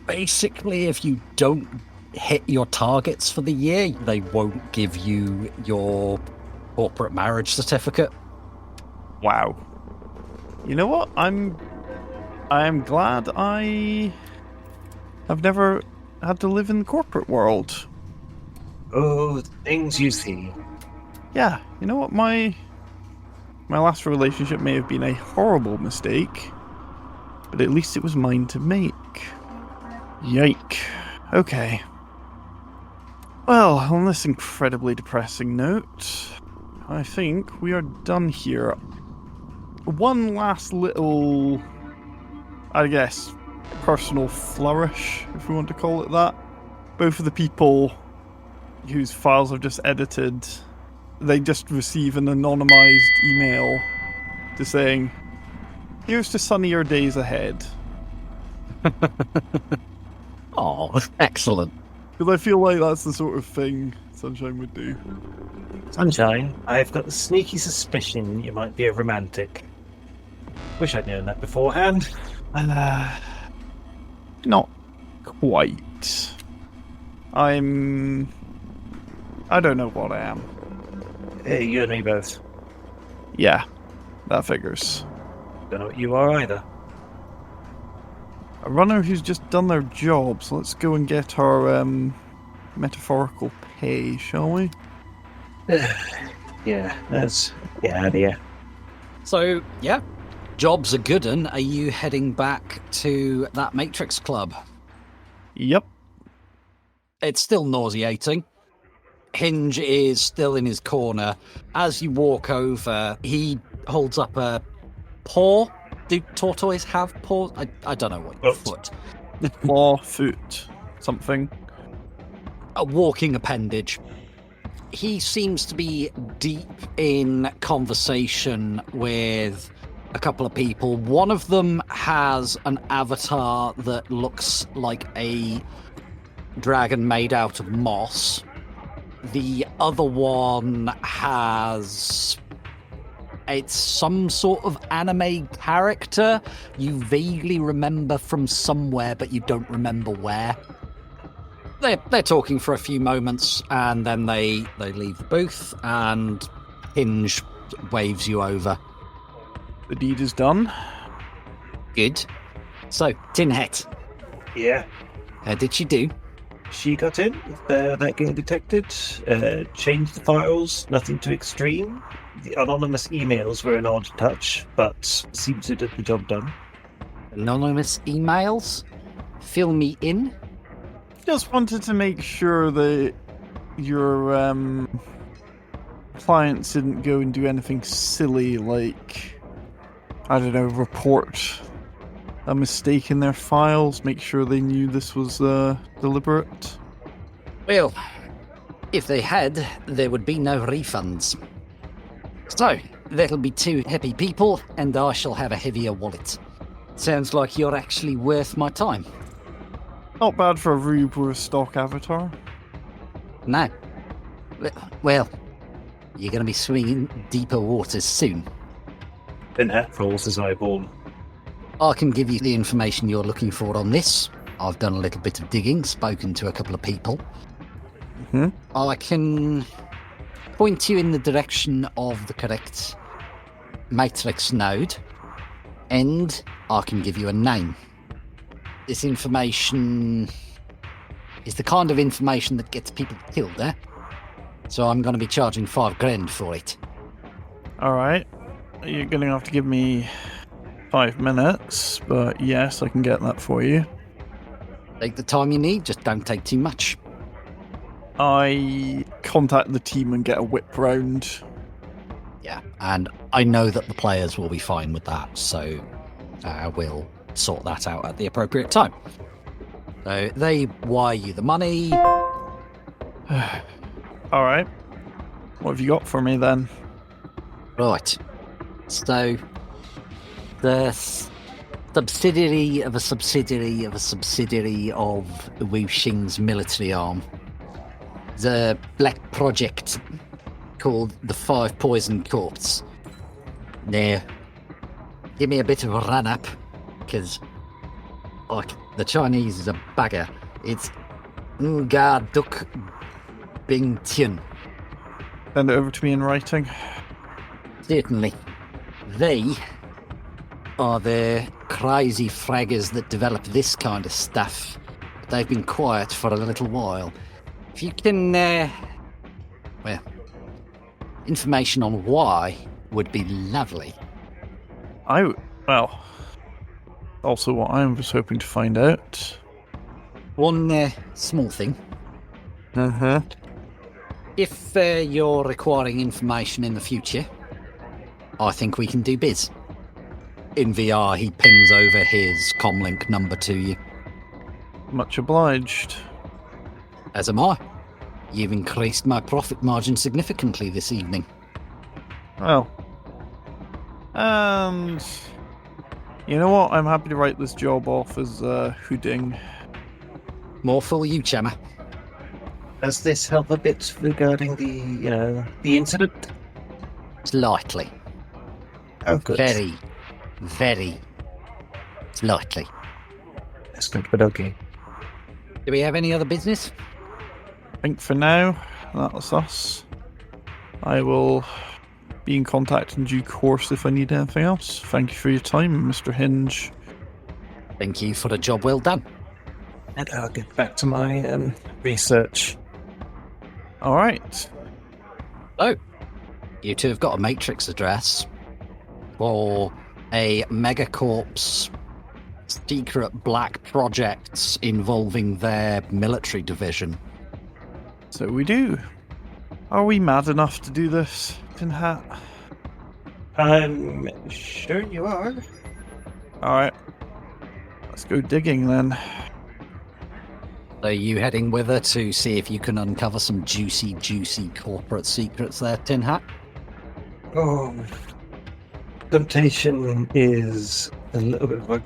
[SPEAKER 1] basically if you don't hit your targets for the year, they won't give you your corporate marriage certificate.
[SPEAKER 2] Wow. You know what? I am glad I have never had to live in the corporate world.
[SPEAKER 6] Oh, things you see.
[SPEAKER 2] Yeah, you know what? My last relationship may have been a horrible mistake, but at least it was mine to make. Yike. Okay. Well, on this incredibly depressing note, I think we are done here. One last little, I guess, personal flourish, if we want to call it that. Both of the people whose files I've just edited, they just receive an anonymized email just saying, "Here's to sunnier days ahead."
[SPEAKER 1] Oh, excellent.
[SPEAKER 2] Because I feel like that's the sort of thing Sunshine would do.
[SPEAKER 6] Sunshine, I've got the sneaky suspicion you might be a romantic. Wish I'd known that beforehand.
[SPEAKER 2] Not quite. I don't know what I am.
[SPEAKER 6] Hey, you and me both.
[SPEAKER 2] Yeah, that figures.
[SPEAKER 6] Don't know what you are either.
[SPEAKER 2] A runner who's just done their job, so let's go and get our metaphorical pay, shall we?
[SPEAKER 6] Yeah, that's... Yeah.
[SPEAKER 1] So, yeah, job's a good un. Are you heading back to that Matrix Club?
[SPEAKER 2] Yep.
[SPEAKER 1] It's still nauseating. Hinge is still in his corner. As you walk over, he holds up a paw. Do tortoise have paws? I don't know what. Foot.
[SPEAKER 2] Claw, foot, something.
[SPEAKER 1] A walking appendage. He seems to be deep in conversation with a couple of people. One of them has an avatar that looks like a dragon made out of moss. The other one has... It's some sort of anime character you vaguely remember from somewhere, but you don't remember where. They're talking for a few moments, and then they leave the booth, and Hinge waves you over.
[SPEAKER 2] The deed is done.
[SPEAKER 1] Good. So, Tinhet.
[SPEAKER 6] Yeah.
[SPEAKER 1] How did she do?
[SPEAKER 6] She got in without getting detected, changed the files, nothing too extreme. The anonymous emails were an odd touch, but seemed to get the job done.
[SPEAKER 1] Anonymous emails? Fill me in?
[SPEAKER 2] Just wanted to make sure that your clients didn't go and do anything silly like, I don't know, report a mistake in their files, make sure they knew this was deliberate.
[SPEAKER 1] Well, if they had, there would be no refunds. So, that'll be 2 happy people, and I shall have a heavier wallet. Sounds like you're actually worth my time.
[SPEAKER 2] Not bad for a rube with a stock avatar.
[SPEAKER 1] No. Well, you're going to be swimming deeper waters soon.
[SPEAKER 6] Then that rolls his eyeball.
[SPEAKER 1] I can give you the information you're looking for on this. I've done a little bit of digging, spoken to a couple of people.
[SPEAKER 2] Mhm.
[SPEAKER 1] I can point you in the direction of the correct matrix node, and I can give you a name. This information is the kind of information that gets people killed, eh? So I'm going to be charging $5,000 for it.
[SPEAKER 2] Alright. You're going to have to give me 5 minutes, but yes, I can get that for you.
[SPEAKER 1] Take the time you need, just don't take too much.
[SPEAKER 2] I contact the team and get a whip round.
[SPEAKER 1] Yeah, and I know that the players will be fine with that, so we'll sort that out at the appropriate time. So they wire you the money.
[SPEAKER 2] Alright. What have you got for me then?
[SPEAKER 1] Right. So the subsidiary of a subsidiary of a subsidiary of Wu Xing's military arm, the black project called the Five Poison Corps. Now, give me a bit of a run up, because like the Chinese is a bagger. It's Nga Duk Bing Tian.
[SPEAKER 2] Send it over to me in writing.
[SPEAKER 1] Certainly. They are the crazy fraggers that develop this kind of stuff. They've been quiet for a little while. If you can, information on why would be lovely.
[SPEAKER 2] Also what I was hoping to find out.
[SPEAKER 1] One small thing.
[SPEAKER 2] Uh-huh.
[SPEAKER 1] If you're requiring information in the future, I think we can do biz. In VR, he pings over his comlink number to you.
[SPEAKER 2] Much obliged.
[SPEAKER 1] As am I. You've increased my profit margin significantly this evening.
[SPEAKER 2] Well. And you know what? I'm happy to write this job off as hooding.
[SPEAKER 1] More for you, Chammer.
[SPEAKER 6] Does this help a bit regarding the incident?
[SPEAKER 1] Slightly.
[SPEAKER 6] Oh, good.
[SPEAKER 1] Very, very slightly.
[SPEAKER 6] That's good, but okay.
[SPEAKER 1] Do we have any other business?
[SPEAKER 2] I think for now, that's us. I will be in contact in due course if I need anything else. Thank you for your time, Mr. Hinge.
[SPEAKER 1] Thank you for a job well done.
[SPEAKER 6] And I'll get back to my research.
[SPEAKER 2] Alright.
[SPEAKER 1] So, you two have got a matrix address for a megacorp's secret black projects involving their military division.
[SPEAKER 2] So we do. Are we mad enough to do this, Tin Hat?
[SPEAKER 6] I'm sure you are.
[SPEAKER 2] Alright. Let's go digging then.
[SPEAKER 1] Are you heading with her to see if you can uncover some juicy, juicy corporate secrets there, Tin Hat?
[SPEAKER 6] Oh, temptation is a little bit of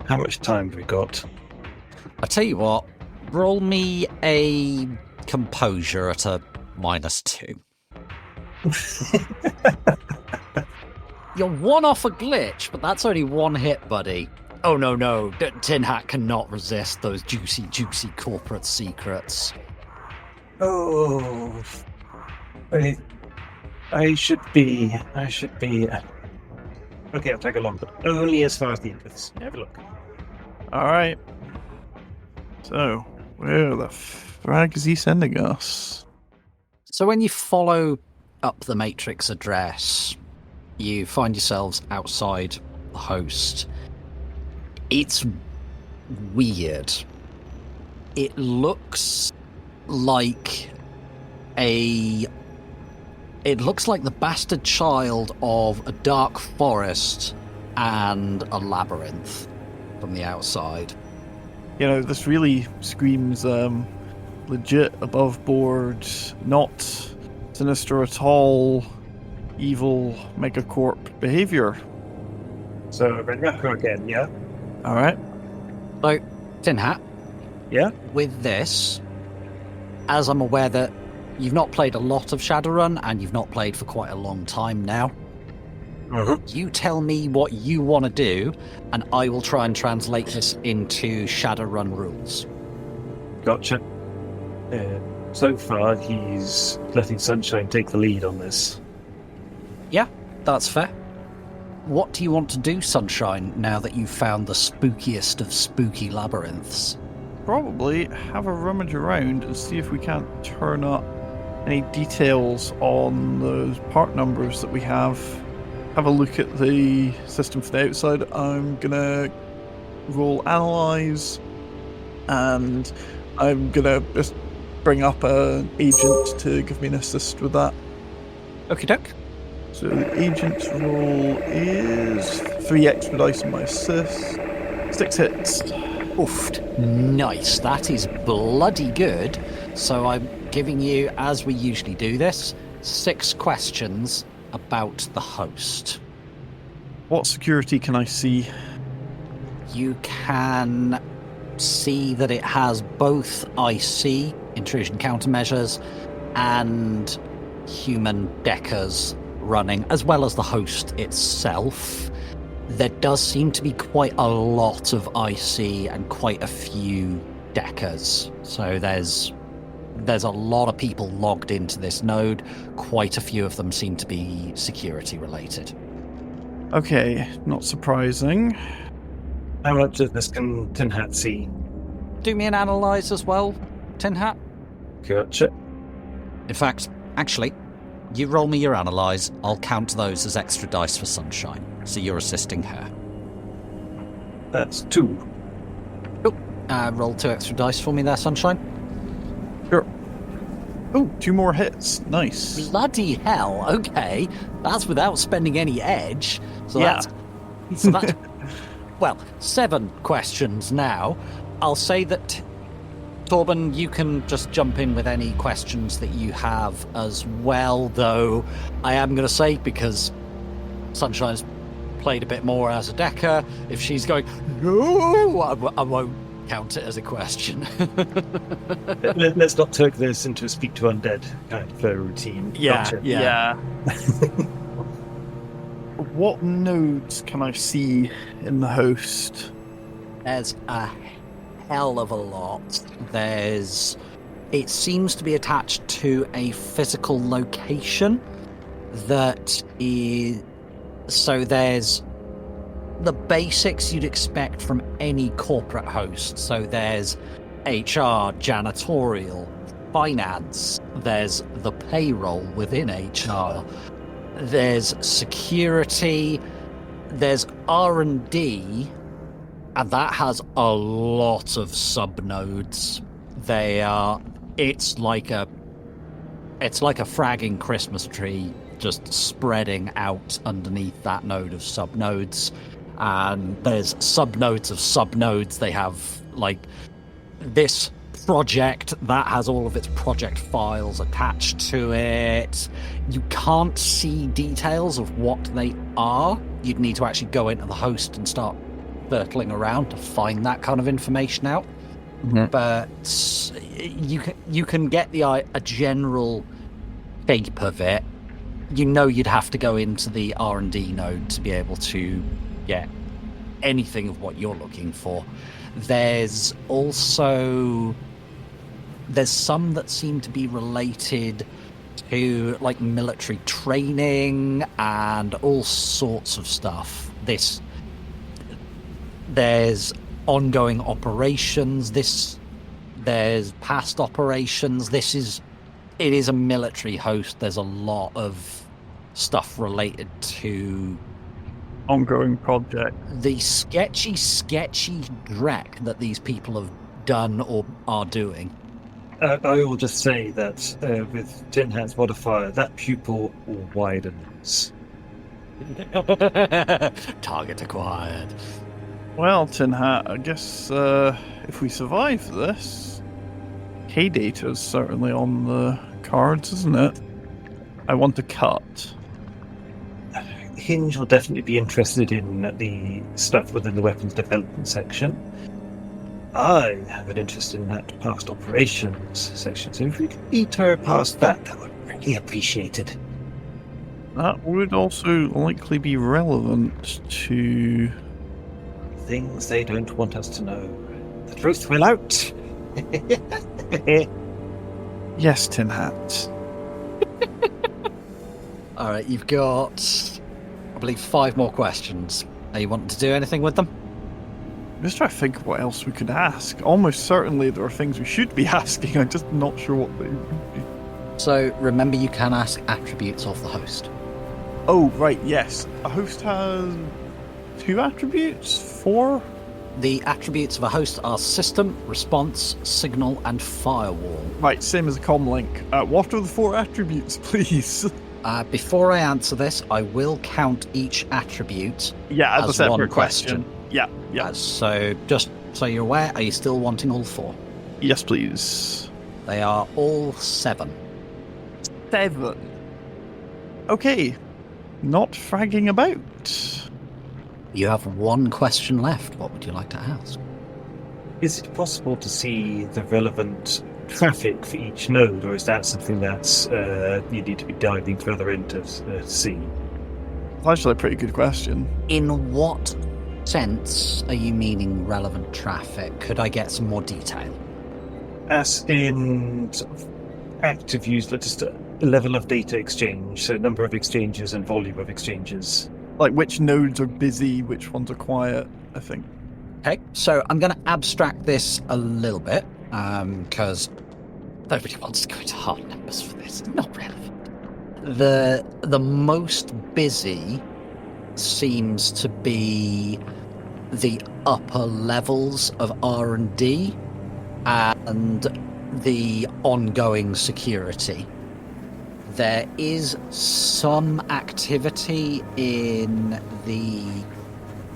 [SPEAKER 6] how much time have we got?
[SPEAKER 1] I tell you what, roll me a composure at a -2. You're one off a glitch, but that's only one hit, buddy. Oh, no. Tin Hat cannot resist those juicy, juicy corporate secrets.
[SPEAKER 6] Oh, I should be. Okay, I'll take a long, but only as far as the inputs. Have a look.
[SPEAKER 2] Alright. So, where the frag is he sending us?
[SPEAKER 1] So when you follow up the matrix address, you find yourselves outside the host. It's weird. It looks like the bastard child of a dark forest and a labyrinth from the outside.
[SPEAKER 2] You know, this really screams legit, above board, not sinister at all, evil megacorp behavior.
[SPEAKER 6] So, Red Rapper again, yeah?
[SPEAKER 2] Alright.
[SPEAKER 1] So, Tin Hat,
[SPEAKER 6] Yeah?
[SPEAKER 1] with this, as I'm aware that you've not played a lot of Shadowrun and you've not played for quite a long time now, You tell me what you want to do, and I will try and translate this into Shadowrun rules.
[SPEAKER 6] Gotcha. So far, he's letting Sunshine take the lead on this.
[SPEAKER 1] Yeah, that's fair. What do you want to do, Sunshine, now that you've found the spookiest of spooky labyrinths?
[SPEAKER 2] Probably have a rummage around and see if we can't turn up any details on those part numbers that we have. Have a look at the system from the outside. I'm gonna roll analyze, and I'm gonna just bring up an agent to give me an assist with that.
[SPEAKER 1] Okie doke.
[SPEAKER 2] So the agent's roll is 3 extra dice on my assist, 6 hits.
[SPEAKER 1] Oofed. Nice. That is bloody good. So I'm giving you, as we usually do this, 6 questions about the host.
[SPEAKER 2] What security can I see?
[SPEAKER 1] You can see that it has both IC, intrusion countermeasures, and human deckers running, as well as the host itself. There does seem to be quite a lot of IC and quite a few deckers. So there's a lot of people logged into this node. Quite a few of them seem to be security related.
[SPEAKER 2] Okay, not surprising.
[SPEAKER 6] How much of this can Tin Hat see?
[SPEAKER 1] Do me an analyze as well, Tin Hat.
[SPEAKER 6] Gotcha.
[SPEAKER 1] In fact, actually, you roll me your analyze. I'll count those as extra dice for Sunshine. So you're assisting her.
[SPEAKER 6] That's 2.
[SPEAKER 1] Oh, roll 2 extra dice for me there, Sunshine.
[SPEAKER 2] Sure. Oh, 2 more hits. Nice.
[SPEAKER 1] Bloody hell, okay. That's without spending any edge. So
[SPEAKER 2] Yeah.
[SPEAKER 1] that's well, 7 questions now. I'll say that, Torben, you can just jump in with any questions that you have as well, though I am going to say, because Sunshine's played a bit more as a decker, if she's going, no, I won't count it as a question.
[SPEAKER 6] Let's not turn this into a speak to undead kind of routine.
[SPEAKER 1] Yeah,
[SPEAKER 6] Gotcha.
[SPEAKER 1] yeah.
[SPEAKER 2] What nodes can I see in the host?
[SPEAKER 1] There's a hell of a lot. It seems to be attached to a physical location that is... So there's the basics you'd expect from any corporate host. So there's HR, janitorial, finance, there's the payroll within HR, there's security, there's R&D, and that has a lot of subnodes. It's like a fragging Christmas tree just spreading out underneath that node of subnodes. And there's subnodes of subnodes. They have, like, this project that has all of its project files attached to it. You can't see details of what they are. You'd need to actually go into the host and start turtling around to find that kind of information out. Mm-hmm. But you can get a general shape of it. You know you'd have to go into the R&D node to be able to get anything of what you're looking for. There's some that seem to be related to, like, military training and all sorts of stuff. There's ongoing operations. There's past operations. It is a military host. There's a lot of stuff related to
[SPEAKER 2] ongoing project.
[SPEAKER 1] The sketchy dreck that these people have done or are doing.
[SPEAKER 6] I will just say that with Tin Hat's modifier, that pupil widens.
[SPEAKER 1] Target acquired.
[SPEAKER 2] Well, Tin Hat, I guess if we survive this, K-Data is certainly on the cards, isn't it? I want to cut.
[SPEAKER 6] Hinge will definitely be interested in the stuff within the weapons development section. I have an interest in that past operations section, so if we could beat her past that, that would be really appreciated.
[SPEAKER 2] That would also likely be relevant to...
[SPEAKER 6] Things they don't want us to know. The truth will out.
[SPEAKER 2] Yes, Tin Hat.
[SPEAKER 1] All right, you've got, I believe, 5 more questions. Are you wanting to do anything with them?
[SPEAKER 2] Just trying to think of what else we could ask. Almost certainly there are things we should be asking. I'm just not sure what they would be.
[SPEAKER 1] So remember, you can ask attributes of the host.
[SPEAKER 2] Oh, right, yes. A host has 2 attributes? 4?
[SPEAKER 1] The attributes of a host are system, response, signal, and firewall.
[SPEAKER 2] Right, same as a comlink. What are the 4 attributes, please?
[SPEAKER 1] Before I answer this, I will count each attribute
[SPEAKER 2] Yeah, as a
[SPEAKER 1] one
[SPEAKER 2] separate question. Yeah.
[SPEAKER 1] So just so you're aware, are you still wanting all 4?
[SPEAKER 2] Yes, please.
[SPEAKER 1] They are all 7.
[SPEAKER 2] 7. Okay. Not fragging about.
[SPEAKER 1] You have 1 question left. What would you like to ask?
[SPEAKER 6] Is it possible to see the relevant traffic for each node, or is that something that's you need to be diving further into to see?
[SPEAKER 2] That's actually a pretty good question.
[SPEAKER 1] In what sense are you meaning relevant traffic? Could I get some more detail?
[SPEAKER 6] As in sort of active use, just a level of data exchange, so number of exchanges and volume of exchanges.
[SPEAKER 2] Like which nodes are busy, which ones are quiet, I think.
[SPEAKER 1] Okay, so I'm going to abstract this a little bit, because nobody wants to go into hard numbers for this. It's not relevant. The most busy seems to be the upper levels of R&D and the ongoing security. There is some activity in the,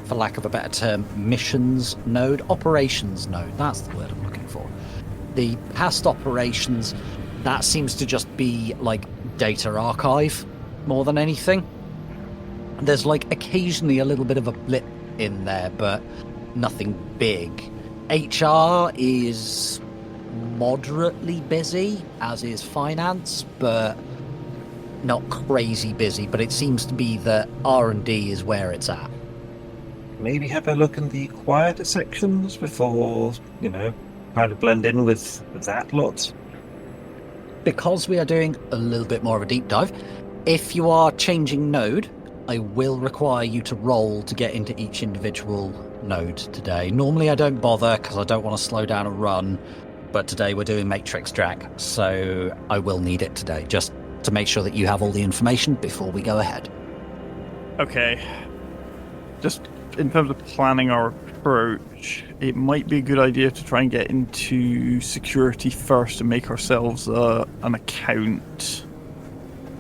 [SPEAKER 1] for lack of a better term, missions node, operations node. That's the word I'm looking for. The past operations, that seems to just be like data archive more than anything. There's like occasionally a little bit of a blip in there, but nothing big. HR is moderately busy, as is finance, but not crazy busy. But it seems to be that R&D is where it's at.
[SPEAKER 6] Maybe have a look in the quieter sections before, trying to blend in with that lot.
[SPEAKER 1] Because we are doing a little bit more of a deep dive, if you are changing node, I will require you to roll to get into each individual node today. Normally I don't bother because I don't want to slow down a run, but today we're doing Matrix Jack, so I will need it today, just to make sure that you have all the information before we go ahead.
[SPEAKER 2] Okay. Just in terms of planning our approach, it might be a good idea to try and get into security first and make ourselves an account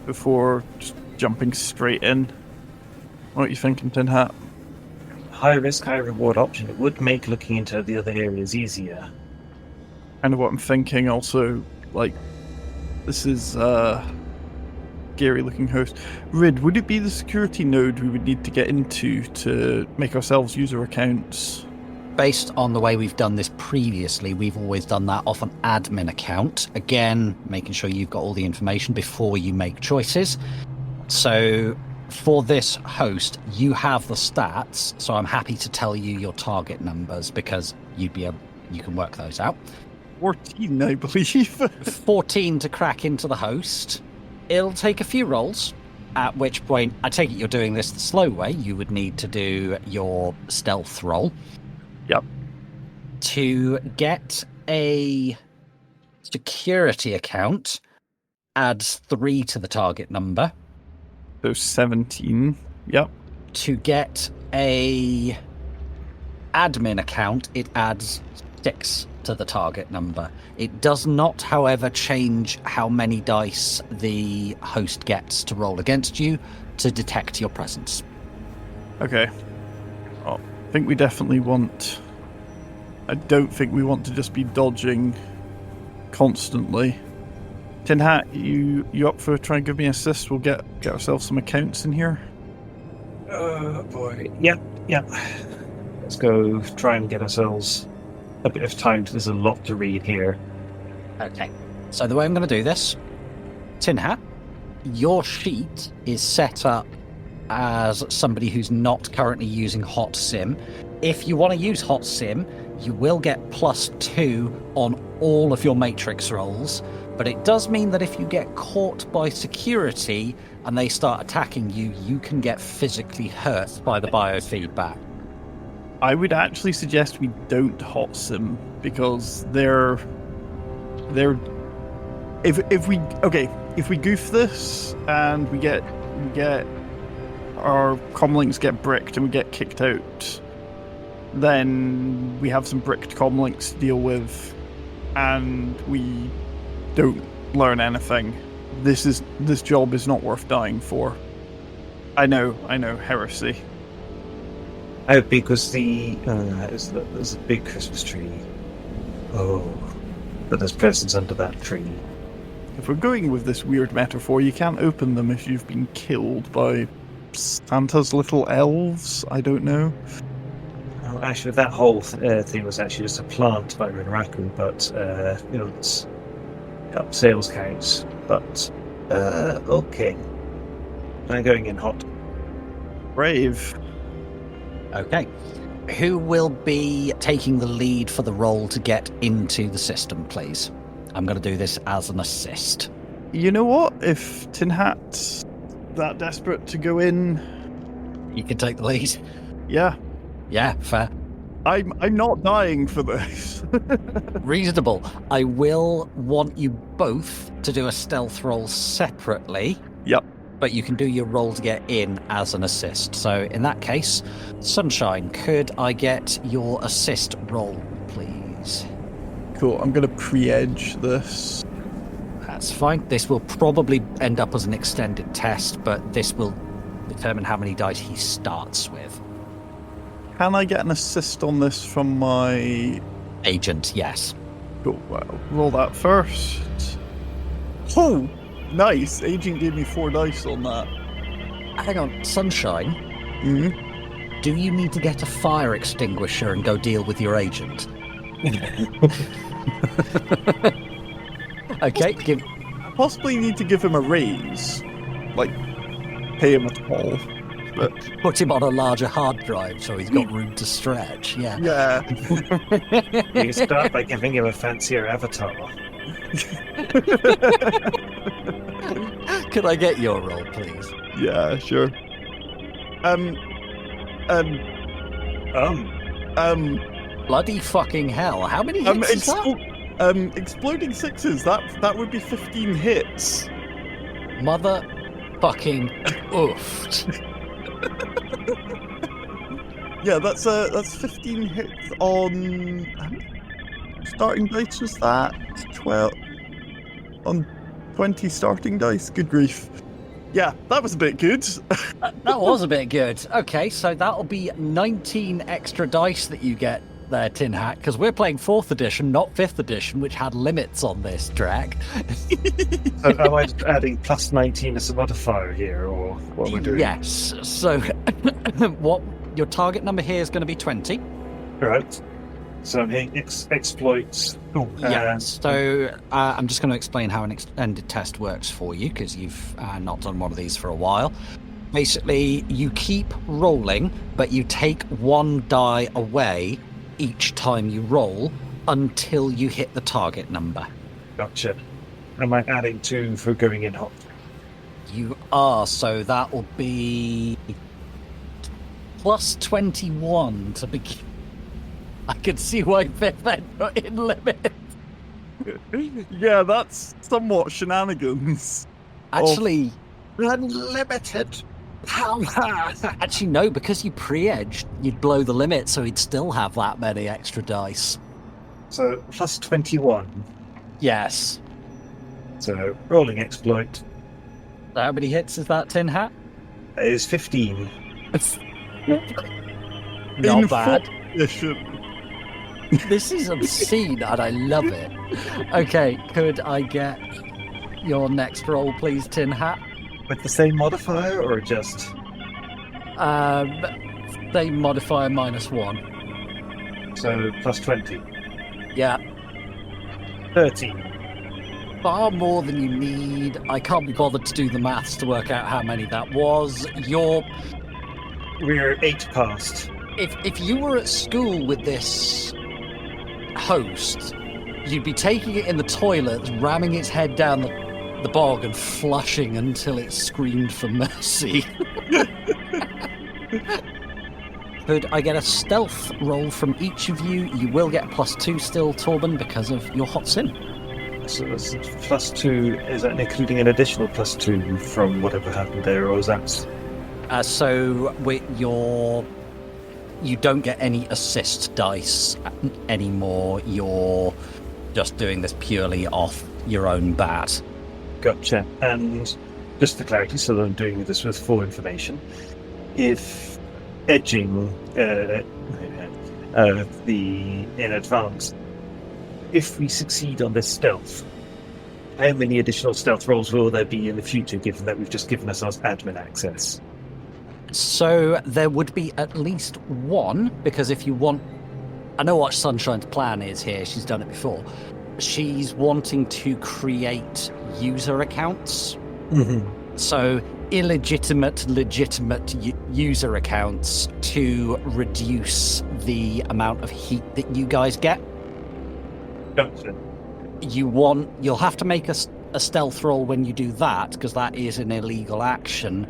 [SPEAKER 2] before just jumping straight in. What are you thinking, Tin Hat?
[SPEAKER 6] High risk, high reward option. It would make looking into the other areas easier.
[SPEAKER 2] Kind of what I'm thinking. Also, like, this is scary looking host. Rid, would it be the security node we would need to get into to make ourselves user accounts?
[SPEAKER 1] Based on the way we've done this previously, we've always done that off an admin account. Again, making sure you've got all the information before you make choices. So for this host, you have the stats, so I'm happy to tell you your target numbers because you can work those out.
[SPEAKER 2] 14, I believe.
[SPEAKER 1] 14 to crack into the host. It'll take a few rolls, at which point, I take it you're doing this the slow way. You would need to do your stealth roll.
[SPEAKER 2] Yep.
[SPEAKER 1] To get a security account, adds 3 to the target number.
[SPEAKER 2] So 17. Yep.
[SPEAKER 1] To get a admin account, it adds 6 to the target number. It does not, however, change how many dice the host gets to roll against you to detect your presence.
[SPEAKER 2] Okay. Well, I think we definitely want... I don't think we want to just be dodging constantly. Tin Hat, you up for trying to give me an assist? We'll get ourselves some accounts in here.
[SPEAKER 6] Oh boy. Yep. Let's go try and get ourselves a bit of time. There's a lot to read here.
[SPEAKER 1] Okay. So the way I'm going to do this, Tin Hat, your sheet is set up as somebody who's not currently using Hot Sim. If you want to use Hot Sim, you will get +2 on all of your matrix rolls, but it does mean that if you get caught by security and they start attacking you, you can get physically hurt by the biofeedback.
[SPEAKER 2] I would actually suggest we don't hot sim because if we goof this and we get our comlinks get bricked and we get kicked out, then we have some bricked comlinks to deal with, and we don't learn anything. This job is not worth dying for. I know, heresy.
[SPEAKER 6] Oh, because there's a big Christmas tree. Oh, but there's presents under that tree.
[SPEAKER 2] If we're going with this weird metaphor, you can't open them if you've been killed by Santa's little elves. I don't know.
[SPEAKER 6] Well, actually, that whole thing was actually just a plant by Rinraku, but it's up sales counts. But okay, I'm going in hot.
[SPEAKER 2] Brave.
[SPEAKER 1] Okay. Who will be taking the lead for the roll to get into the system, please? I'm going to do this as an assist.
[SPEAKER 2] You know what? If Tin Hat's that desperate to go in,
[SPEAKER 1] You can take the lead.
[SPEAKER 2] yeah,
[SPEAKER 1] Yeah, fair.
[SPEAKER 2] I'm not dying for this.
[SPEAKER 1] Reasonable. I will want you both to do a stealth roll separately.
[SPEAKER 2] Yep.
[SPEAKER 1] But you can do your roll to get in as an assist. So in that case, Sunshine, could I get your assist roll, please?
[SPEAKER 2] Cool. I'm gonna pre-edge this.
[SPEAKER 1] That's fine. This will probably end up as an extended test, but this will determine how many dice he starts with.
[SPEAKER 2] Can I get an assist on this from my
[SPEAKER 1] Agent, yes.
[SPEAKER 2] Cool. Well, roll that first. Oh, nice. Agent gave me 4 dice on that.
[SPEAKER 1] Hang on, Sunshine,
[SPEAKER 2] Mm-hmm.
[SPEAKER 1] do you need to get a fire extinguisher and go deal with your agent? Okay, give...
[SPEAKER 2] Possibly need to give him a raise, like pay him a call. But
[SPEAKER 1] Put him on a larger hard drive so he's got room to stretch, yeah.
[SPEAKER 2] yeah,
[SPEAKER 6] You start by giving him a fancier avatar.
[SPEAKER 1] Could I get your roll, please?
[SPEAKER 2] yeah, sure.
[SPEAKER 1] Bloody fucking hell, how many hits is that?
[SPEAKER 2] Exploding sixes. That would be 15 hits.
[SPEAKER 1] Mother fucking oofed.
[SPEAKER 2] Yeah, that's 15 hits on starting dice. Was that 12 on 20 starting dice? Good grief. Yeah, that was a bit good.
[SPEAKER 1] That was a bit good. Okay, so that'll be 19 extra dice that you get there, Tin Hat, because we're playing 4th edition, not 5th edition, which had limits on this drag.
[SPEAKER 6] So am I adding plus 19 as a modifier here, or what we're doing?
[SPEAKER 1] Yes. So what your target number here is going to be 20.
[SPEAKER 6] Right. So I'm hitting exploits. Oh,
[SPEAKER 1] Yeah. So I'm just going to explain how an extended test works for you, because you've not done one of these for a while. Basically, you keep rolling, but you take 1 die away each time you roll until you hit the target number.
[SPEAKER 6] Gotcha. Am I adding 2 for going in hot?
[SPEAKER 1] You are, so that will be plus 21 to begin. I can see why Viv put in limit.
[SPEAKER 2] Yeah, that's somewhat shenanigans.
[SPEAKER 1] Actually,
[SPEAKER 6] Unlimited power!
[SPEAKER 1] actually no, because you pre-edged, you'd blow the limit, so he'd still have that many extra dice.
[SPEAKER 6] So plus 21.
[SPEAKER 1] Yes.
[SPEAKER 6] So rolling exploit
[SPEAKER 1] How many hits is that, Tin Hat?
[SPEAKER 6] is 15.
[SPEAKER 1] Not
[SPEAKER 2] In
[SPEAKER 1] bad.
[SPEAKER 2] 4th edition.
[SPEAKER 1] This is obscene, and I love it. Okay, could I get your next roll, please, Tin Hat?
[SPEAKER 6] With the same modifier, or just...
[SPEAKER 1] They modify -1.
[SPEAKER 6] So plus 20.
[SPEAKER 1] Yeah.
[SPEAKER 6] 13.
[SPEAKER 1] far more than you need. I can't be bothered to do the maths to work out how many that was.
[SPEAKER 6] We're 8 past.
[SPEAKER 1] If you were at school with this host, you'd be taking it in the toilet, ramming its head down the bog and flushing until it screamed for mercy. Could I get a stealth roll from each of you? You will get a +2 still, Torben, because of your hot sim.
[SPEAKER 6] So that's +2. Is that including an additional +2 from whatever happened there, or is that...
[SPEAKER 1] So you don't get any assist dice anymore. You're just doing this purely off your own bat.
[SPEAKER 6] Gotcha. And just for clarity, so that I'm doing this with full information, if edging in advance, if we succeed on this stealth, how many additional stealth rolls will there be in the future, given that we've just given ourselves admin access?
[SPEAKER 1] So there would be at least one, because if you want... I know what Sunshine's plan is here. She's done it before. She's wanting to create user accounts.
[SPEAKER 6] Mm-hmm.
[SPEAKER 1] So illegitimate, legitimate user accounts to reduce the amount of heat that you guys get.
[SPEAKER 6] Gotcha.
[SPEAKER 1] You'll have to make a stealth roll when you do that, because that is an illegal action.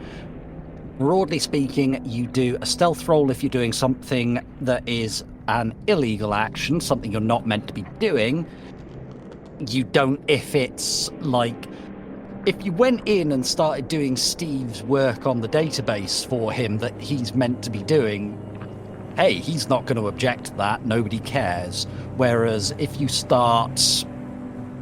[SPEAKER 1] Broadly speaking, you do a stealth roll if you're doing something that is an illegal action, something you're not meant to be doing. You don't if it's like... If you went in and started doing Steve's work on the database for him that he's meant to be doing, hey, he's not going to object to that. Nobody cares. Whereas if you start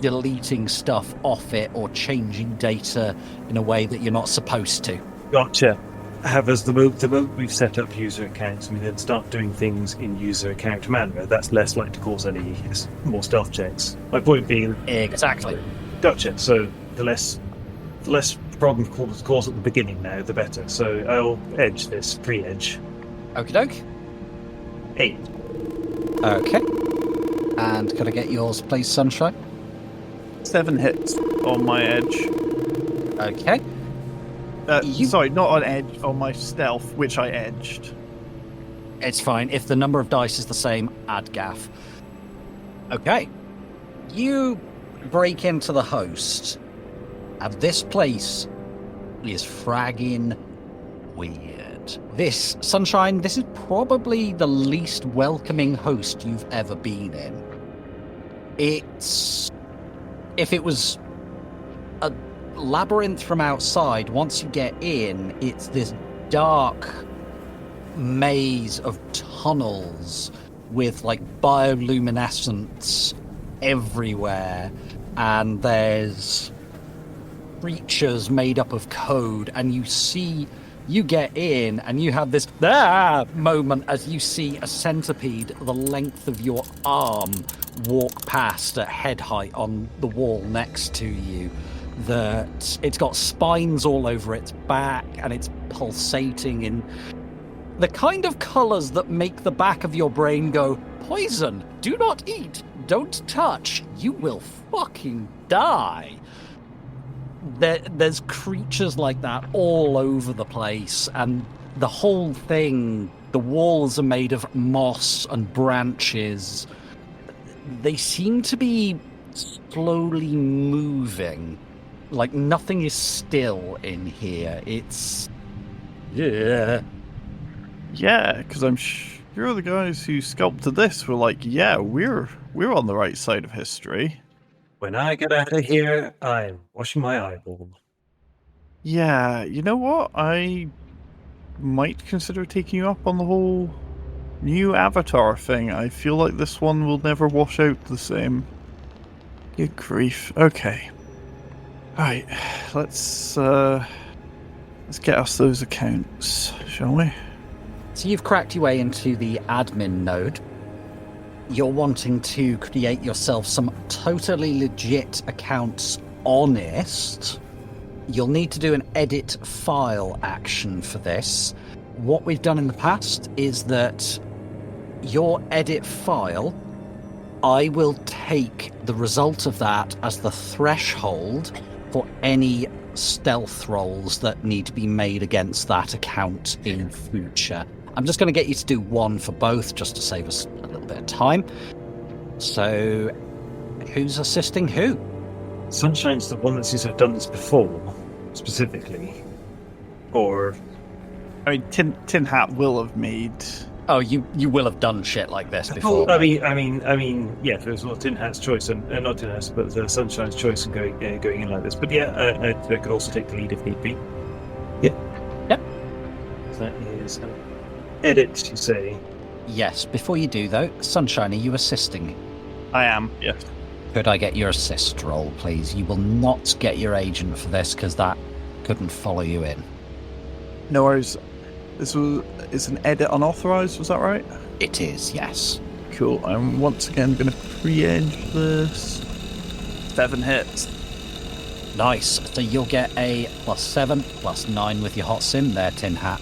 [SPEAKER 1] deleting stuff off it or changing data in a way that you're not supposed to.
[SPEAKER 6] Gotcha. The moment we've set up user accounts, we then start doing things in user account manner, that's less likely to cause any more stealth checks. My point being...
[SPEAKER 1] Exactly.
[SPEAKER 6] Gotcha. So the less problem cause at the beginning now, the better. So I'll edge this, pre-edge.
[SPEAKER 1] Okie doke.
[SPEAKER 6] 8.
[SPEAKER 1] Okay. And could I get yours, please, Sunshine?
[SPEAKER 2] 7 hits on my edge.
[SPEAKER 1] Okay.
[SPEAKER 2] Sorry, not on edge, on my stealth, which I edged.
[SPEAKER 1] It's fine. If the number of dice is the same, add gaff. Okay. You break into the host, and this place is fragging weird. This, Sunshine, this is probably the least welcoming host you've ever been in. If it was a labyrinth from outside, once you get in, it's this dark maze of tunnels with like bioluminescence everywhere, and there's creatures made up of code, and you get in and you have this moment as you see a centipede the length of your arm walk past at head height on the wall next to you. That it's got spines all over its back, and it's pulsating in the kind of colours that make the back of your brain go, poison, do not eat, don't touch, you will fucking die. There's creatures like that all over the place, and the whole thing, the walls are made of moss and branches. They seem to be slowly moving. Like, nothing is still in here. It's... Yeah,
[SPEAKER 2] because I'm sure the guys who sculpted this were like, yeah, we're on the right side of history.
[SPEAKER 6] When I get out of here, I'm washing my eyeball.
[SPEAKER 2] Yeah, you know what? I might consider taking you up on the whole new avatar thing. I feel like this one will never wash out the same. Good grief. Okay. Right, let's get us those accounts, shall we?
[SPEAKER 1] So you've cracked your way into the admin node. You're wanting to create yourself some totally legit accounts honest. You'll need to do an edit file action for this. What we've done in the past is that your edit file I will take the result of that as the threshold for any stealth rolls that need to be made against that account in future. I'm just going to get you to do one for both, just to save us a little bit of time. So, who's assisting who?
[SPEAKER 6] Sunshine's the one that seems to have done this before, specifically. Or...
[SPEAKER 2] I mean, Tin Hat will have made...
[SPEAKER 1] Oh, you will have done shit like this before.
[SPEAKER 6] I mean, yeah, there's not Tin Hat's choice, and not Tin Hat's, but Sunshine's choice in going in like this. But yeah, I could also take the lead if need be. Yeah.
[SPEAKER 1] Yep.
[SPEAKER 6] That is an edit, you say?
[SPEAKER 1] Yes. Before you do, though, Sunshine, are you assisting?
[SPEAKER 2] I am, yes.
[SPEAKER 1] Could I get your assist roll, please? You will not get your agent for this, because that couldn't follow you in.
[SPEAKER 2] No worries. It's an edit unauthorized, was that right?
[SPEAKER 1] It is, yes.
[SPEAKER 2] Cool. I'm once again going to pre-edge this. 7 hits.
[SPEAKER 1] Nice. So you'll get a +7, +9 with your hot sim there, Tin Hat.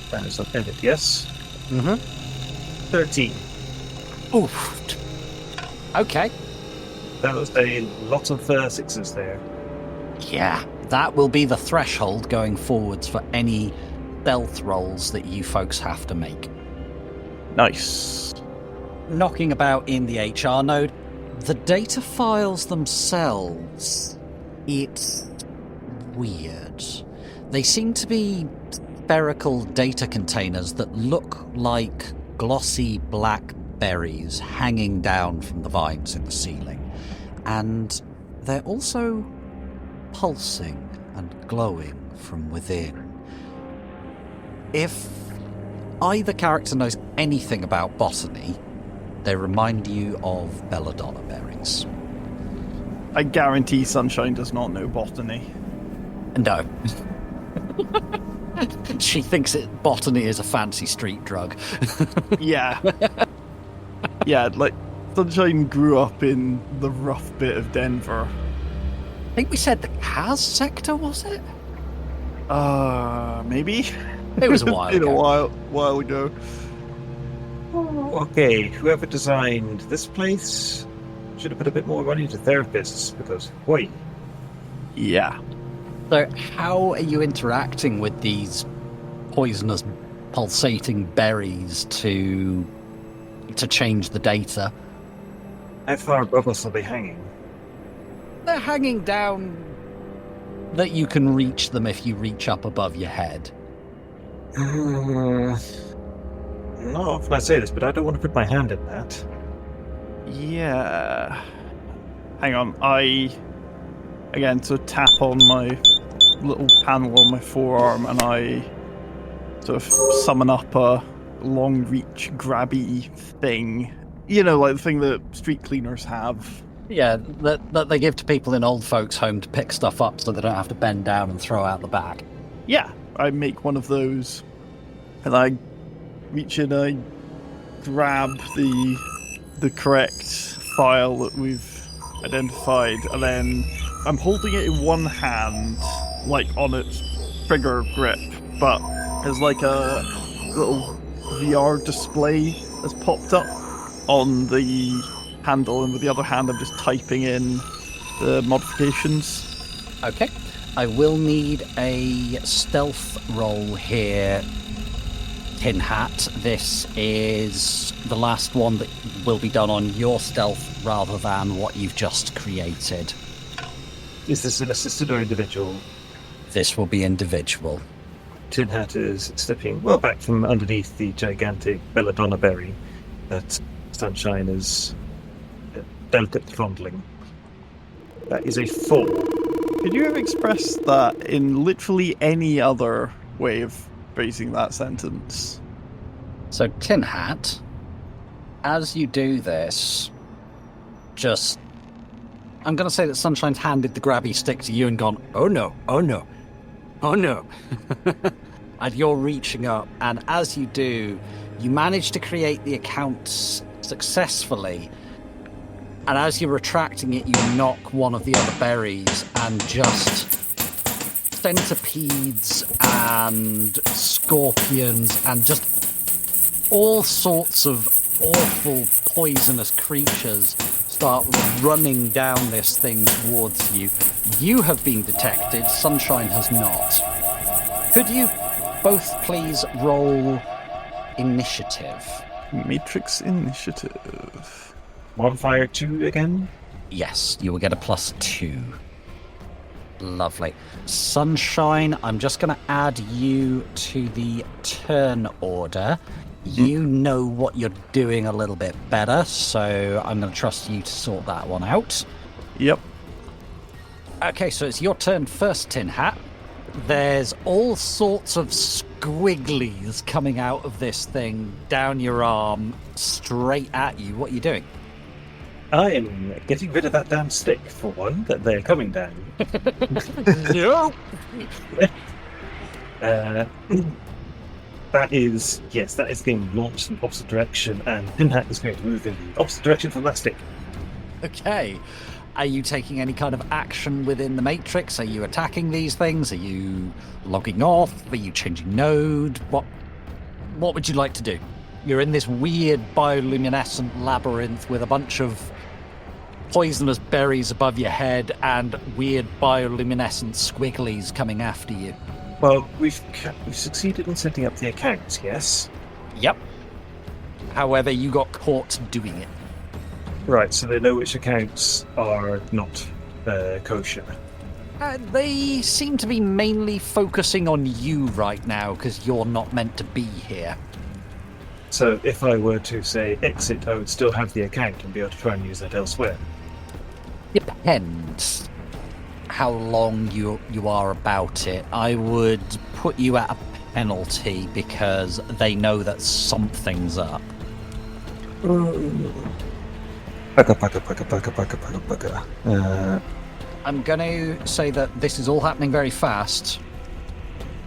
[SPEAKER 6] That is an edit, yes.
[SPEAKER 1] Mm-hmm.
[SPEAKER 6] 13.
[SPEAKER 1] Oof. Okay.
[SPEAKER 6] That was a lot of 6s there.
[SPEAKER 1] Yeah. That will be the threshold going forwards for any stealth rolls that you folks have to make.
[SPEAKER 2] Nice.
[SPEAKER 1] Knocking about in the HR node, the data files themselves, it's weird. They seem to be spherical data containers that look like glossy black berries hanging down from the vines in the ceiling. And they're also pulsing and glowing from within. If either character knows anything about botany, they remind you of belladonna berries.
[SPEAKER 2] I guarantee Sunshine does not know botany.
[SPEAKER 1] No. She thinks botany is a fancy street drug.
[SPEAKER 2] Yeah. Yeah, like, Sunshine grew up in the rough bit of Denver.
[SPEAKER 1] I think we said the Kaz sector, was it?
[SPEAKER 2] Maybe?
[SPEAKER 1] It was a while ago.
[SPEAKER 2] A while ago.
[SPEAKER 6] Okay, whoever designed this place should have put a bit more money into therapists, because, wait.
[SPEAKER 2] Yeah.
[SPEAKER 1] So how are you interacting with these poisonous, pulsating berries to change the data?
[SPEAKER 6] How far above us are they hanging?
[SPEAKER 1] They're hanging down that you can reach them if you reach up above your head.
[SPEAKER 6] Not often I say this, but I don't want to put my hand in that.
[SPEAKER 2] Yeah. Hang on, so tap on my little panel on my forearm and I sort of summon up a long reach grabby thing. You know, like the thing that street cleaners have.
[SPEAKER 1] Yeah, that they give to people in old folks' home to pick stuff up so they don't have to bend down and throw out the back.
[SPEAKER 2] Yeah, I make one of those and I reach in, I grab the correct file that we've identified, and then I'm holding it in one hand, like on its trigger grip, but there's like a little VR display that's popped up on the handle, and with the other hand I'm just typing in the modifications.
[SPEAKER 1] Okay. I will need a stealth roll here, Tin Hat. This is the last one that will be done on your stealth rather than what you've just created.
[SPEAKER 6] Is this an assisted or individual?
[SPEAKER 1] This will be individual.
[SPEAKER 6] Tin Hat is stepping well back from underneath the gigantic belladonna berry that Sunshine is delicately fondling. That is a 4.
[SPEAKER 2] Could you have expressed that in literally any other way of phrasing that sentence?
[SPEAKER 1] So, Tin Hat, as you do this, I'm going to say that Sunshine's handed the grabby stick to you and gone, oh no, oh no, oh no. And you're reaching up, and as you do, you manage to create the account successfully. And as you're retracting it, you knock one of the other berries, and just centipedes and scorpions and just all sorts of awful poisonous creatures start running down this thing towards you. You have been detected, Sunshine has not. Could you both please roll initiative?
[SPEAKER 2] Matrix initiative.
[SPEAKER 6] Modifier 2 again?
[SPEAKER 1] Yes, you will get a +2. Lovely. Sunshine, I'm just going to add you to the turn order. You know what you're doing a little bit better, so I'm going to trust you to sort that one out.
[SPEAKER 2] Yep.
[SPEAKER 1] Okay, so it's your turn first, Tin Hat. There's all sorts of squigglies coming out of this thing, down your arm, straight at you. What are you doing?
[SPEAKER 6] I am getting rid of that damn stick, for one, that they're coming down.
[SPEAKER 1] No!
[SPEAKER 6] That is being launched in the opposite direction, and Tin Hat is going to move in the opposite direction from that stick.
[SPEAKER 1] Okay. Are you taking any kind of action within the Matrix? Are you attacking these things? Are you logging off? Are you changing node? What would you like to do? You're in this weird bioluminescent labyrinth with a bunch of poisonous berries above your head and weird bioluminescent squigglies coming after you.
[SPEAKER 6] Well, we've succeeded in setting up the accounts, yes?
[SPEAKER 1] Yep. However, you got caught doing it.
[SPEAKER 6] Right, so they know which accounts are not kosher.
[SPEAKER 1] They seem to be mainly focusing on you right now because you're not meant to be here.
[SPEAKER 6] So if I were to say exit, I would still have the account and be able to try and use that elsewhere.
[SPEAKER 1] Depends how long you are about it. I would put you at a penalty because they know that something's up. I'm going to say that this is all happening very fast.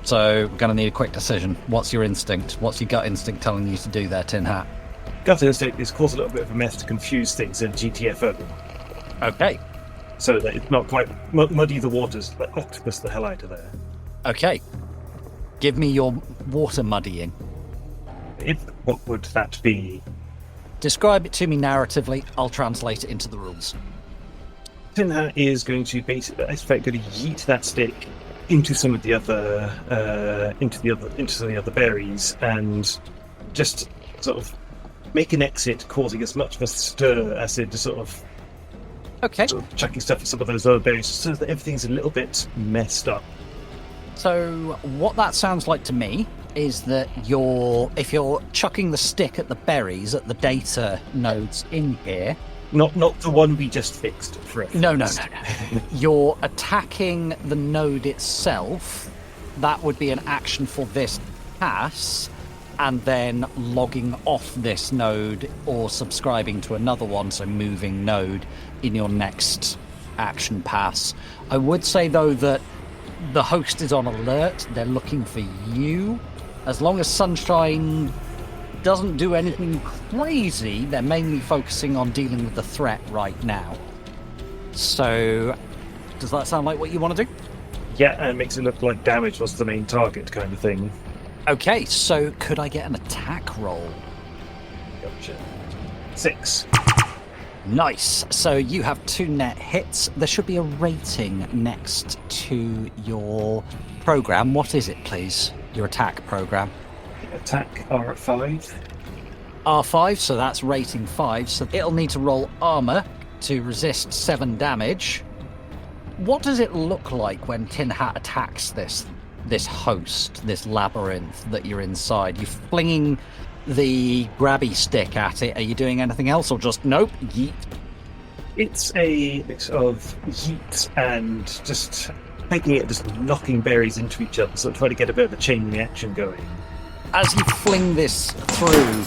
[SPEAKER 1] So we're going to need a quick decision. What's your instinct? What's your gut instinct telling you to do there, Tin Hat?
[SPEAKER 6] Gut instinct is cause a little bit of a mess to confuse things in GTFO.
[SPEAKER 1] Okay.
[SPEAKER 6] So that it's not quite muddy the waters, but octopus the hell out of there.
[SPEAKER 1] Okay. Give me your water muddying.
[SPEAKER 6] What would that be?
[SPEAKER 1] Describe it to me narratively. I'll translate it into the rules.
[SPEAKER 6] Tin Hat is going to basically, I expect, going to yeet that stick into some of the other into some of the other berries and just sort of make an exit, causing as much of a stir as it sort of chucking stuff at some of those other berries, so that everything's a little bit messed up.
[SPEAKER 1] So what that sounds like to me is that if you're chucking the stick at the berries at the data nodes in here.
[SPEAKER 6] Not the one we just fixed.
[SPEAKER 1] No. You're attacking the node itself. That would be an action for this pass, and then logging off this node or subscribing to another one, so moving node in your next action pass. I would say, though, that the host is on alert. They're looking for you. As long as Sunshine doesn't do anything crazy, they're mainly focusing on dealing with the threat right now. So, does that sound like what you want to do?
[SPEAKER 6] Yeah, and it makes it look like damage was the main target kind of thing.
[SPEAKER 1] Okay, so could I get an attack roll?
[SPEAKER 6] Gotcha. 6.
[SPEAKER 1] Nice. So you have 2 net hits. There should be a rating next to your program. What is it, please? Your attack program.
[SPEAKER 6] Attack R5.
[SPEAKER 1] R5, so that's rating 5. So it'll need to roll armor to resist 7 damage. What does it look like when Tin Hat attacks this host, this labyrinth that you're inside? You're flinging the grabby stick at it. Are you doing anything else, or just nope, yeet?
[SPEAKER 6] It's a mix of yeet and just taking it, just knocking berries into each other, so try to get a bit of a chain reaction going.
[SPEAKER 1] As you fling this through,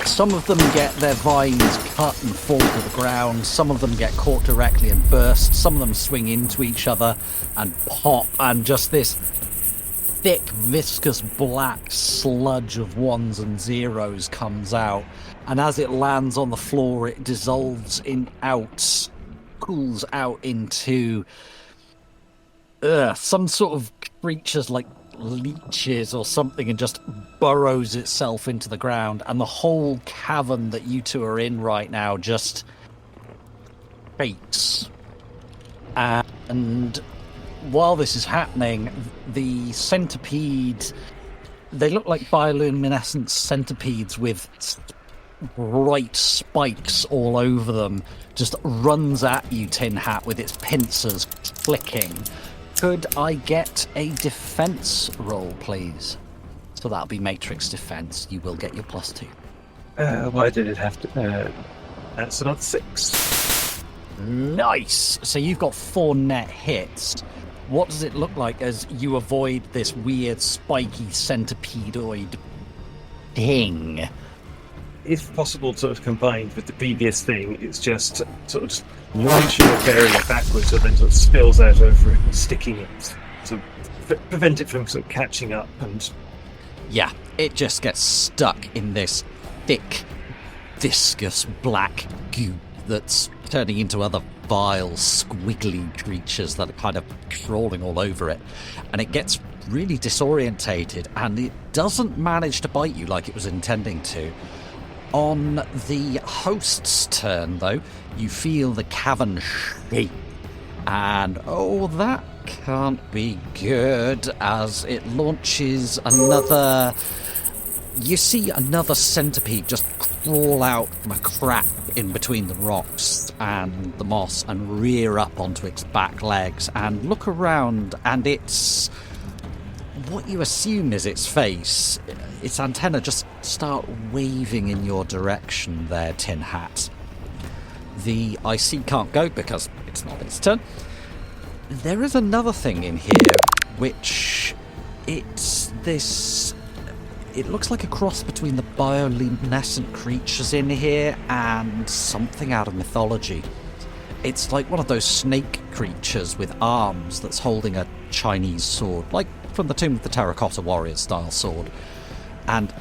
[SPEAKER 1] some of them get their vines cut and fall to the ground, some of them get caught directly and burst, some of them swing into each other and pop, and just this thick, viscous black sludge of 1s and 0s comes out, and as it lands on the floor, it dissolves cools out into some sort of creatures like leeches or something and just burrows itself into the ground, and the whole cavern that you two are in right now just shakes. And while this is happening, the centipede, they look like bioluminescent centipedes with bright spikes all over them, just runs at you, Tin Hat, with its pincers flicking. Could I get a defense roll, please? So that'll be matrix defense. You will get your +2.
[SPEAKER 6] Why did it have to? That's another 6.
[SPEAKER 1] Nice! So you've got 4 net hits. What does it look like as you avoid this weird spiky centipedoid thing?
[SPEAKER 6] If possible, sort of combined with the previous thing, it's just sort of launching a barrier backwards and then sort of spills out over it and sticking it to prevent it from sort of catching up. And
[SPEAKER 1] yeah, it just gets stuck in this thick, viscous black goo that's turning into other vile, squiggly creatures that are kind of crawling all over it. And it gets really disorientated, and it doesn't manage to bite you like it was intending to. On the host's turn, though, you feel the cavern shake. And, oh, that can't be good, as it launches another... You see another centipede just crawl out from a crack in between the rocks and the moss and rear up onto its back legs and look around, and it's... what you assume is its face. Its antenna just start waving in your direction there, Tin Hat. The IC can't go because it's not its turn. There is another thing in here, which it's this... It looks like a cross between the bioluminescent creatures in here and something out of mythology. It's like one of those snake creatures with arms that's holding a Chinese sword, like from the Tomb of the Terracotta Warrior style sword. And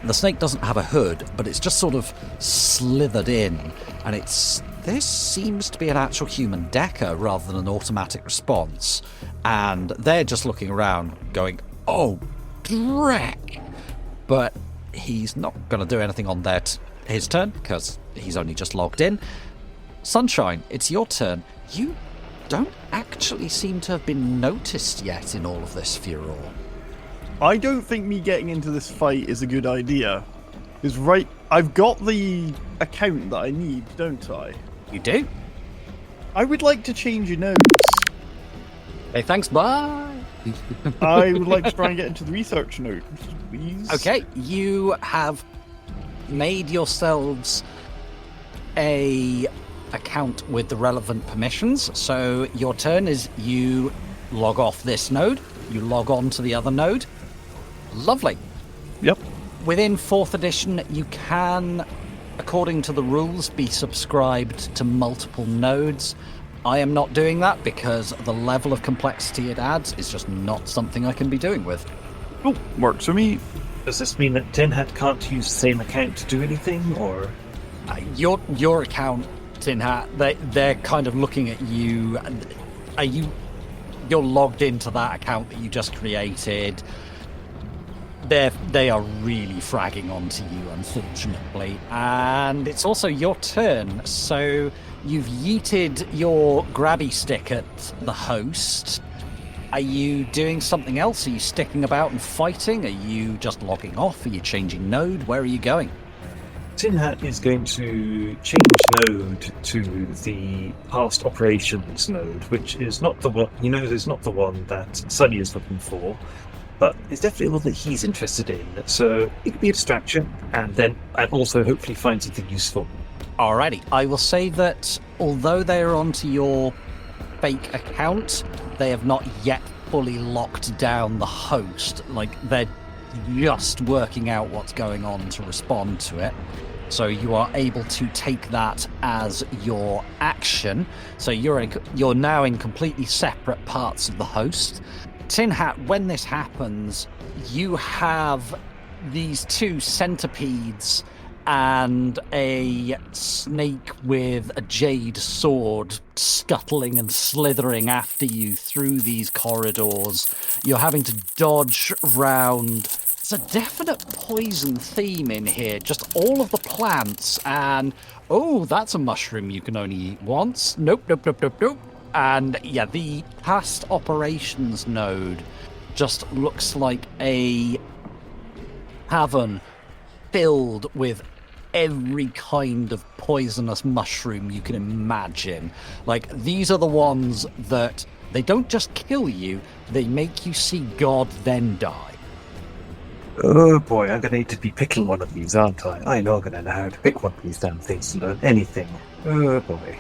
[SPEAKER 1] the snake doesn't have a hood, but it's just sort of slithered in, and this seems to be an actual human decker rather than an automatic response. And they're just looking around going, oh, dreck! But he's not going to do anything on his turn, because he's only just logged in. Sunshine, it's your turn. You don't actually seem to have been noticed yet in all of this furor.
[SPEAKER 2] I don't think me getting into this fight is a good idea. Because I've got the account that I need, don't I?
[SPEAKER 1] You do?
[SPEAKER 2] I would like to change your nodes.
[SPEAKER 1] Hey, thanks, bye!
[SPEAKER 2] I would like to try and get into the research node, please.
[SPEAKER 1] Okay, you have made yourselves a account with the relevant permissions. So your turn is you log off this node, you log on to the other node. Lovely.
[SPEAKER 2] Yep.
[SPEAKER 1] Within 4th edition, you can, according to the rules, be subscribed to multiple nodes. I am not doing that because the level of complexity it adds is just not something I can be doing with.
[SPEAKER 2] Oh, works for me.
[SPEAKER 6] does this mean that Tin Hat can't use the same account to do anything, or...?
[SPEAKER 1] Your account, Tin Hat, they're kind of looking at you. You're logged into that account that you just created. They are really fragging onto you, unfortunately. And it's also your turn, so you've yeeted your grabby stick at the host. Are you doing something else? Are you sticking about and fighting? Are you just logging off? Are you changing node? Where are you going?
[SPEAKER 6] Tin Hat is going to change node to the past operations node, which is not the one, is not the one that Sunny is looking for, but it's definitely one that he's interested in. So it could be a distraction, and also hopefully find something useful.
[SPEAKER 1] Alrighty, I will say that although they are onto your fake account, they have not yet fully locked down the host. Like, they're just working out what's going on to respond to it. So you are able to take that as your action. So you're now in completely separate parts of the host. Tin Hat, when this happens, you have these two centipedes and a snake with a jade sword scuttling and slithering after you through these corridors. You're having to dodge round. There's a definite poison theme in here. Just all of the plants and... Oh, that's a mushroom you can only eat once. Nope. And yeah, the past operations node just looks like a cavern filled with every kind of poisonous mushroom you can imagine. Like, these are the ones that they don't just kill you, they make you see God then die.
[SPEAKER 6] Oh boy, I'm going to need to be picking one of these, aren't I? I'm not going to know how to pick one of these damn things to learn anything. Oh boy.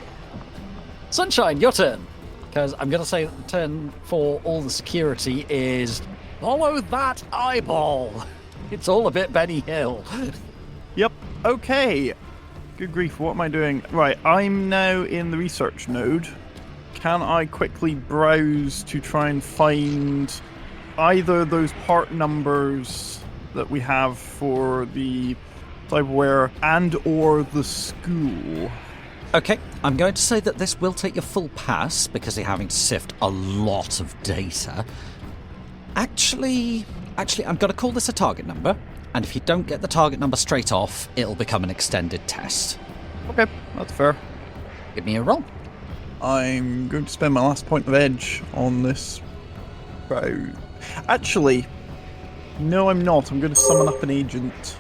[SPEAKER 1] Sunshine, your turn. Because I'm going to say that the turn for all the security is follow that eyeball. It's all a bit Benny Hill.
[SPEAKER 2] Yep. Okay. Good grief, what am I doing? Right, I'm now in the research node. Can I quickly browse to try and find either those part numbers that we have for the Cyberware and or the school?
[SPEAKER 1] Okay, I'm going to say that this will take your full pass because you're having to sift a lot of data. Actually, I'm going to call this a target number, and if you don't get the target number straight off, it'll become an extended test.
[SPEAKER 2] Okay, that's fair.
[SPEAKER 1] Give me a roll.
[SPEAKER 2] I'm going to spend my last point of edge on this browse. Actually, no, I'm not. I'm going to summon up an agent.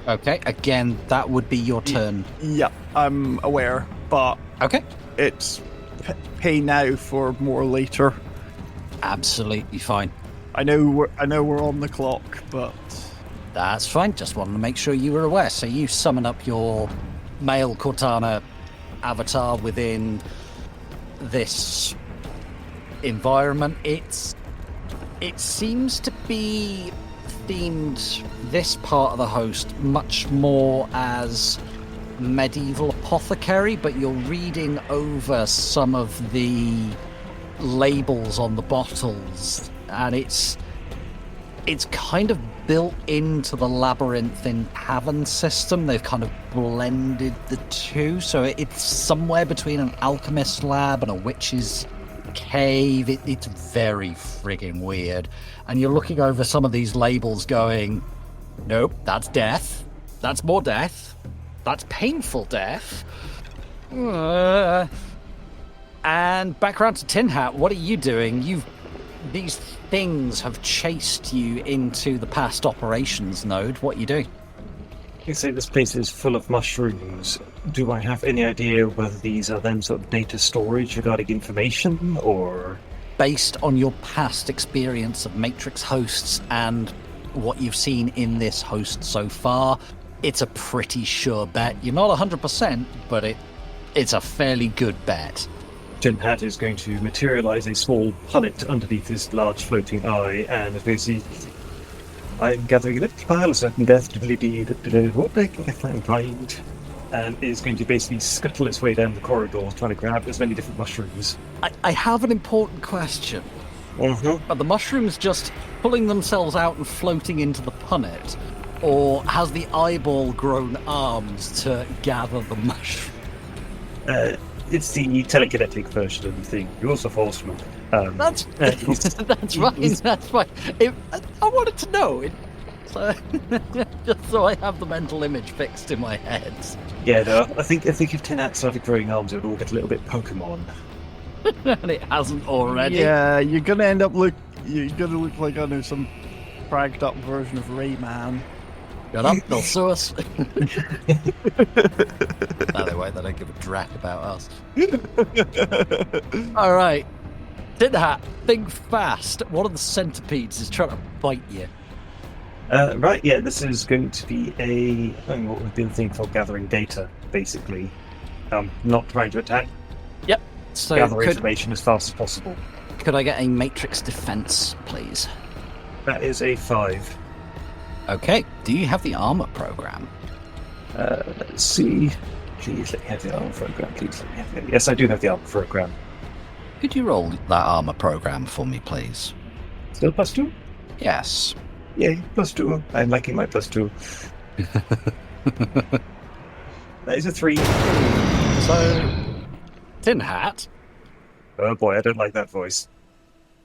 [SPEAKER 1] Okay, again, that would be your turn.
[SPEAKER 2] Yeah, I'm aware, but
[SPEAKER 1] Okay.
[SPEAKER 2] it's pay now for more later.
[SPEAKER 1] Absolutely fine.
[SPEAKER 2] I know we're on the clock, but
[SPEAKER 1] That's fine. Just wanted to make sure you were aware. So you summon up your male Cortana avatar within this environment. It seems to be themed, this part of the host, much more as medieval apothecary, but you're reading over some of the labels on the bottles, and it's kind of built into the labyrinthine cavern system. They've kind of blended the two, so it's somewhere between an alchemist lab and a witch's cave. It's very frigging weird. And you're looking over some of these labels going, nope, that's death. That's more death. That's painful death. And back around to Tin Hat, what are you doing? These things have chased you into the past operations node. What are you doing?
[SPEAKER 6] You say this place is full of mushrooms. Do I have any idea whether these are then sort of data storage regarding information, or...?
[SPEAKER 1] Based on your past experience of Matrix hosts and what you've seen in this host so far, it's a pretty sure bet. You're not 100%, but it's a fairly good bet.
[SPEAKER 6] Tin Hat is going to materialize a small punnet underneath this large floating eye, and basically, I'm gathering a little pile of certain death to be what I can find, and is going to basically scuttle its way down the corridor, trying to grab as many different mushrooms.
[SPEAKER 1] I have an important question.
[SPEAKER 6] Mm-hmm.
[SPEAKER 1] Are the mushrooms just pulling themselves out and floating into the punnet, or has the eyeball grown arms to gather the mushroom?
[SPEAKER 6] It's the telekinetic version of the thing. You also false through.
[SPEAKER 1] That's that's fine. That's fine. I wanted to know. Just so I have the mental image fixed in my head.
[SPEAKER 6] Yeah, no, I think if Tin Hat started growing arms, it would all get a little bit Pokemon.
[SPEAKER 1] And it hasn't already.
[SPEAKER 2] yeah, you're gonna end up look like, I know, some fragged up version of Rayman.
[SPEAKER 1] Shut up, they'll sue us. No, they won't. They don't give a drat about us. All right. Tin Hat, think fast. One of the centipedes is trying to bite you.
[SPEAKER 6] Right, yeah, this is going to be what we've been thinking for gathering data, basically. Not trying to attack.
[SPEAKER 1] Yep. So
[SPEAKER 6] Gather information as fast as possible.
[SPEAKER 1] Could I get a matrix defense, please?
[SPEAKER 6] That is a 5.
[SPEAKER 1] Okay. Do you have the armor program?
[SPEAKER 6] Let's see. Please let me have the armor program. Please let me have it. Yes, I do have the armor program.
[SPEAKER 1] Could you roll that armor program for me, please?
[SPEAKER 6] Still +2?
[SPEAKER 1] Yes.
[SPEAKER 6] Yay, +2. I'm liking my +2. That is a 3.
[SPEAKER 1] So, Tin Hat,
[SPEAKER 6] Oh boy, I don't like that voice.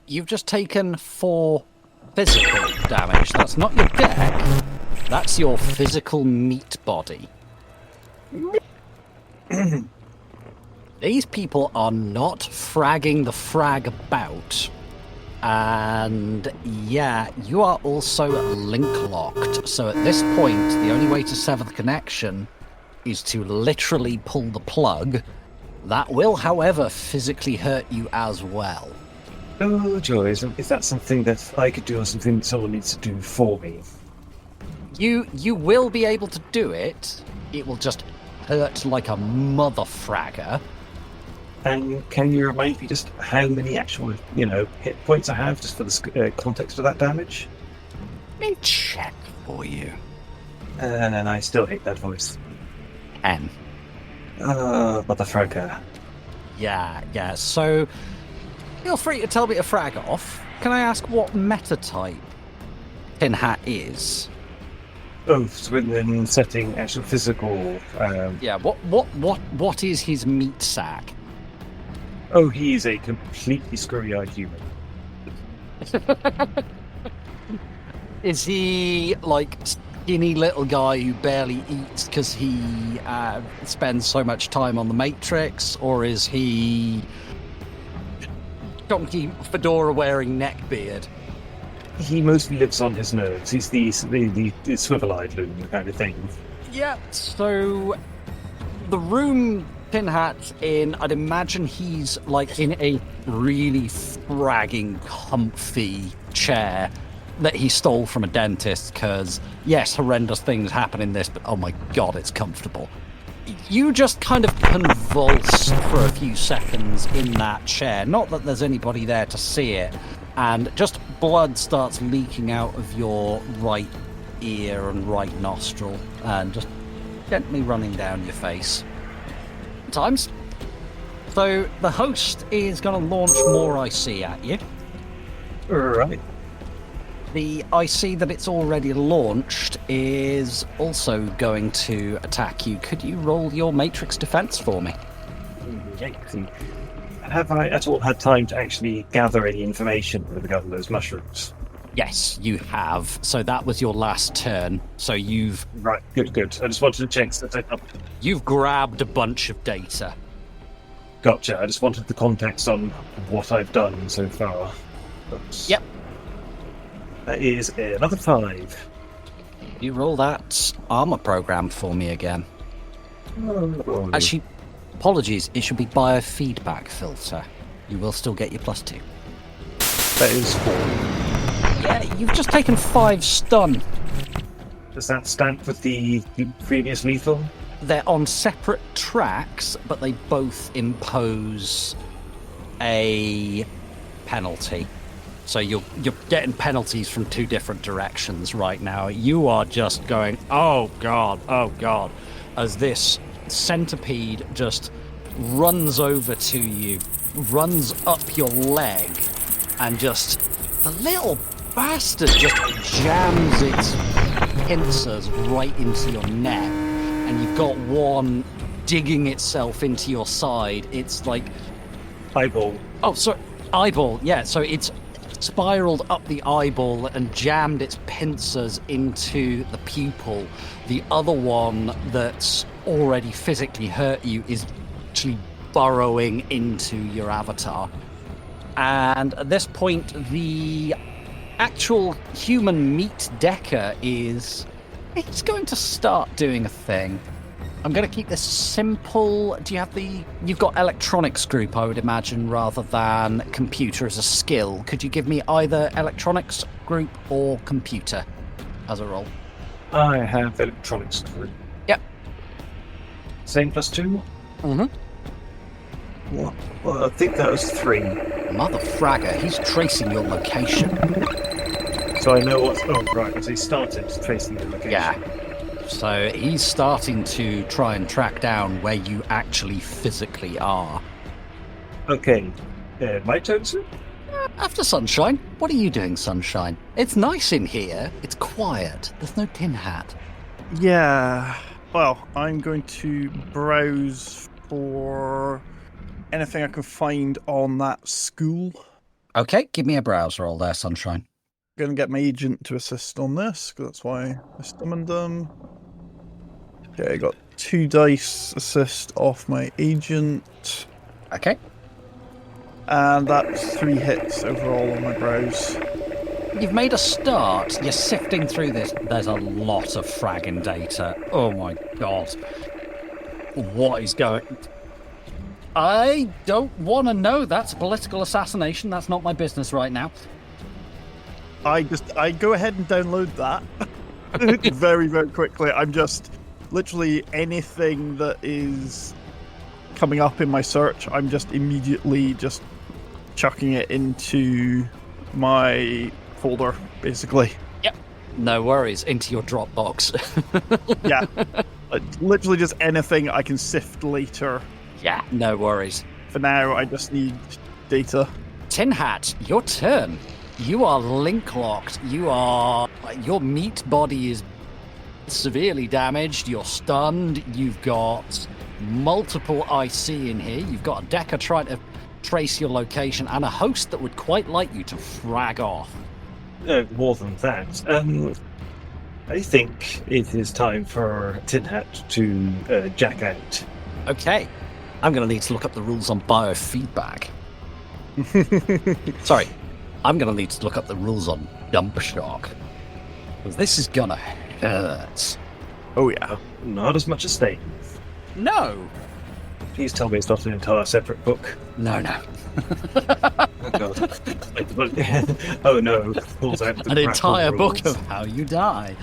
[SPEAKER 1] you've just taken 4 physical damage. That's not your deck. That's your physical meat body. These people are not fragging the frag about. And yeah, you are also link locked. So at this point, the only way to sever the connection is to literally pull the plug. That will, however, physically hurt you as well.
[SPEAKER 6] Oh, joys. Is that something that I could do or something someone needs to do for me?
[SPEAKER 1] You will be able to do it. It will just hurt like a mother fragger.
[SPEAKER 6] And can you remind me just how many actual, hit points I have, just for the context of that damage?
[SPEAKER 1] Let me check for you.
[SPEAKER 6] And I still hate that voice.
[SPEAKER 1] 10.
[SPEAKER 6] Motherfracker.
[SPEAKER 1] Yeah. So, feel free to tell me to frag off. Can I ask what meta type Tin Hat is?
[SPEAKER 6] Oh, so within setting actual physical.
[SPEAKER 1] Yeah. What is his meat sack?
[SPEAKER 6] Oh, he's a completely screwy-eyed human.
[SPEAKER 1] Is he like skinny little guy who barely eats because he spends so much time on the Matrix, or is he donkey fedora wearing neckbeard?
[SPEAKER 6] He mostly lives on his nerves. He's the swivel-eyed loon kind of thing.
[SPEAKER 1] Yeah. So the room Tin Hat's in, I'd imagine he's like in a really fragging, comfy chair that he stole from a dentist because, yes, horrendous things happen in this, but oh my god, it's comfortable. You just kind of convulse for a few seconds in that chair, not that there's anybody there to see it, and just blood starts leaking out of your right ear and right nostril and just gently running down your face. Times. So the host is going to launch more IC at you.
[SPEAKER 6] Right.
[SPEAKER 1] The IC that it's already launched is also going to attack you. Could you roll your Matrix defense for me?
[SPEAKER 6] Yikesy. Have I at all had time to actually gather any information with regard to those mushrooms?
[SPEAKER 1] Yes, you have. So that was your last turn. So you've
[SPEAKER 6] Right, good. I just wanted to check that
[SPEAKER 1] you've grabbed a bunch of data.
[SPEAKER 6] Gotcha. I just wanted the context on what I've done so far. Oops.
[SPEAKER 1] Yep.
[SPEAKER 6] That is another 5.
[SPEAKER 1] You roll that armor program for me again.
[SPEAKER 6] Oh.
[SPEAKER 1] Actually, apologies. It should be biofeedback filter. You will still get your +2.
[SPEAKER 6] That is 4.
[SPEAKER 1] Yeah, you've just taken 5 stun.
[SPEAKER 6] Does that stand with the previous lethal?
[SPEAKER 1] They're on separate tracks, but they both impose a penalty. So you're getting penalties from 2 different directions right now. You are just going, oh god, as this centipede just runs over to you, runs up your leg, and just the little bastard just jams its pincers right into your neck, and you've got one digging itself into your side. It's like
[SPEAKER 6] Eyeball.
[SPEAKER 1] Oh, sorry, eyeball. Yeah, so it's spiraled up the eyeball and jammed its pincers into the pupil. The other one that's already physically hurt you is actually burrowing into your avatar. And at this point, the actual human meat decker is... it's going to start doing a thing. I'm going to keep this simple. Do you have the... you've got electronics group, I would imagine, rather than computer as a skill. Could you give me either electronics group or computer as a role?
[SPEAKER 6] I have electronics group.
[SPEAKER 1] Yep.
[SPEAKER 6] Same +2?
[SPEAKER 1] Mm-hmm.
[SPEAKER 6] Well, I think that was 3.
[SPEAKER 1] Mother fragger, he's tracing your location.
[SPEAKER 6] So I know what's... oh, right, so he started tracing the location.
[SPEAKER 1] Yeah. So he's starting to try and track down where you actually physically are.
[SPEAKER 6] Okay. My turn, sir?
[SPEAKER 1] After Sunshine. What are you doing, Sunshine? It's nice in here. It's quiet. There's no Tin Hat.
[SPEAKER 2] Yeah. Well, I'm going to browse for anything I can find on that school.
[SPEAKER 1] Okay, give me a browse roll there, Sunshine.
[SPEAKER 2] Going to get my agent to assist on this, because that's why I summoned them. Okay, I got 2 dice assist off my agent.
[SPEAKER 1] Okay.
[SPEAKER 2] And that's 3 hits overall on my browse.
[SPEAKER 1] You've made a start. You're sifting through this. There's a lot of fragging data. Oh my god. What is going... I don't want to know. That's political assassination. That's not my business right now.
[SPEAKER 2] I go ahead and download that very, very quickly. I'm just literally anything that is coming up in my search, I'm just immediately just chucking it into my folder, basically.
[SPEAKER 1] Yep. No worries. Into your Dropbox.
[SPEAKER 2] Yeah. Literally just anything I can sift later.
[SPEAKER 1] Yeah. No worries.
[SPEAKER 2] For now, I just need data.
[SPEAKER 1] Tin Hat, your turn. You are link locked. Your meat body is severely damaged. You're stunned. You've got multiple IC in here. You've got a Decker trying to trace your location and a host that would quite like you to frag off.
[SPEAKER 6] More than that. I think it is time for Tin Hat to jack out.
[SPEAKER 1] Okay. I'm going to need to look up the rules on biofeedback. Sorry. I'm going to need to look up the rules on dump shock. Because this is going to hurt.
[SPEAKER 2] Oh, yeah.
[SPEAKER 6] Not as much as Stay.
[SPEAKER 1] No.
[SPEAKER 6] Please tell me it's not an entire separate book.
[SPEAKER 1] No.
[SPEAKER 6] Oh, God. Oh, no. Pulls out the
[SPEAKER 1] An entire
[SPEAKER 6] rules.
[SPEAKER 1] book of how you die.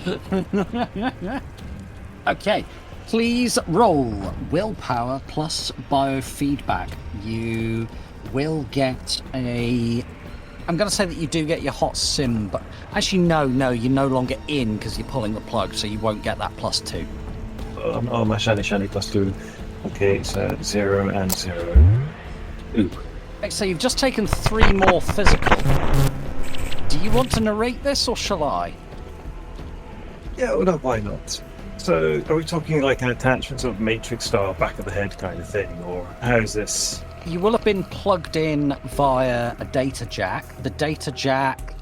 [SPEAKER 1] Okay. Please roll willpower plus biofeedback. You will get a... I'm going to say that you do get your hot sim, but actually no, you're no longer in because you're pulling the plug, so you won't get that +2.
[SPEAKER 6] Oh, my shiny +2. Okay, so 0 and 0. Ooh.
[SPEAKER 1] Okay, so you've just taken 3 more physical. Do you want to narrate this, or shall I?
[SPEAKER 6] Yeah, well, no, why not? So, are we talking like an attachment sort of Matrix style back of the head kind of thing, or how's this?
[SPEAKER 1] You will have been plugged in via a data jack. The data jack,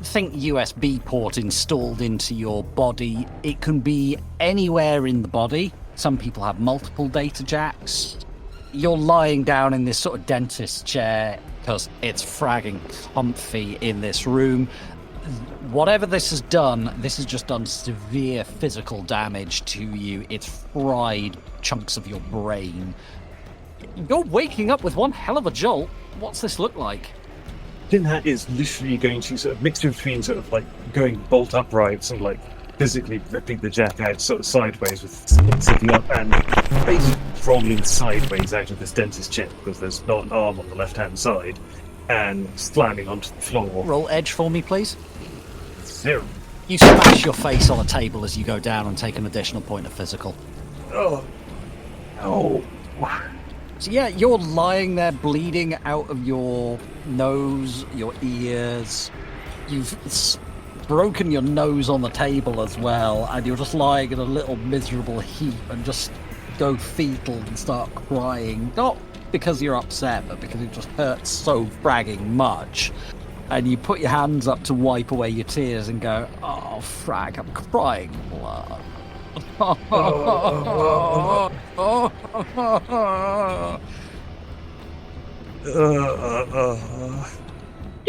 [SPEAKER 1] think USB port installed into your body. It can be anywhere in the body. Some people have multiple data jacks. You're lying down in this sort of dentist chair because it's fragging comfy in this room. Whatever this has just done severe physical damage to you. It's fried chunks of your brain. You're waking up with one hell of a jolt. What's this look like?
[SPEAKER 6] Tin Hat is literally going to sort of mixture between sort of like going bolt uprights and like physically ripping the jack out sort of sideways with sitting up and basically rolling sideways out of this dentist chair because there's not an arm on the left hand side and slamming onto the floor.
[SPEAKER 1] Roll edge for me, please.
[SPEAKER 6] 0.
[SPEAKER 1] You smash your face on a table as you go down and take an additional point of physical.
[SPEAKER 6] Oh. Oh.
[SPEAKER 1] So yeah, you're lying there bleeding out of your nose, your ears. You've broken your nose on the table as well, and you're just lying in a little miserable heap and just go fetal and start crying. Not because you're upset, but because it just hurts so fragging much. And you put your hands up to wipe away your tears and go, oh, frag, I'm crying blood. You're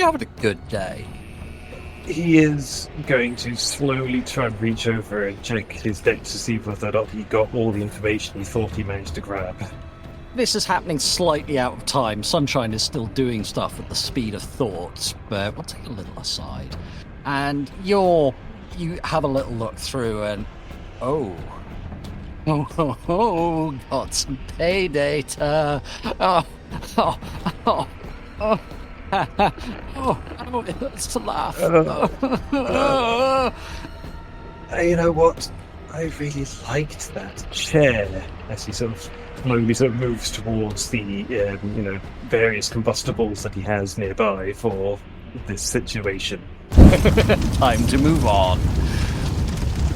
[SPEAKER 1] having a good day.
[SPEAKER 6] He is going to slowly try and reach over and check his deck to see whether or not he got all the information he thought he managed to grab.
[SPEAKER 1] This is happening slightly out of time. Sunshine is still doing stuff at the speed of thought, but we'll take a little aside. And you have a little look through and, got some pay data. It hurts to laugh.
[SPEAKER 6] You know what? I really liked that chair as he sort of slowly sort of moves towards the various combustibles that he has nearby for this situation.
[SPEAKER 1] Time to move on.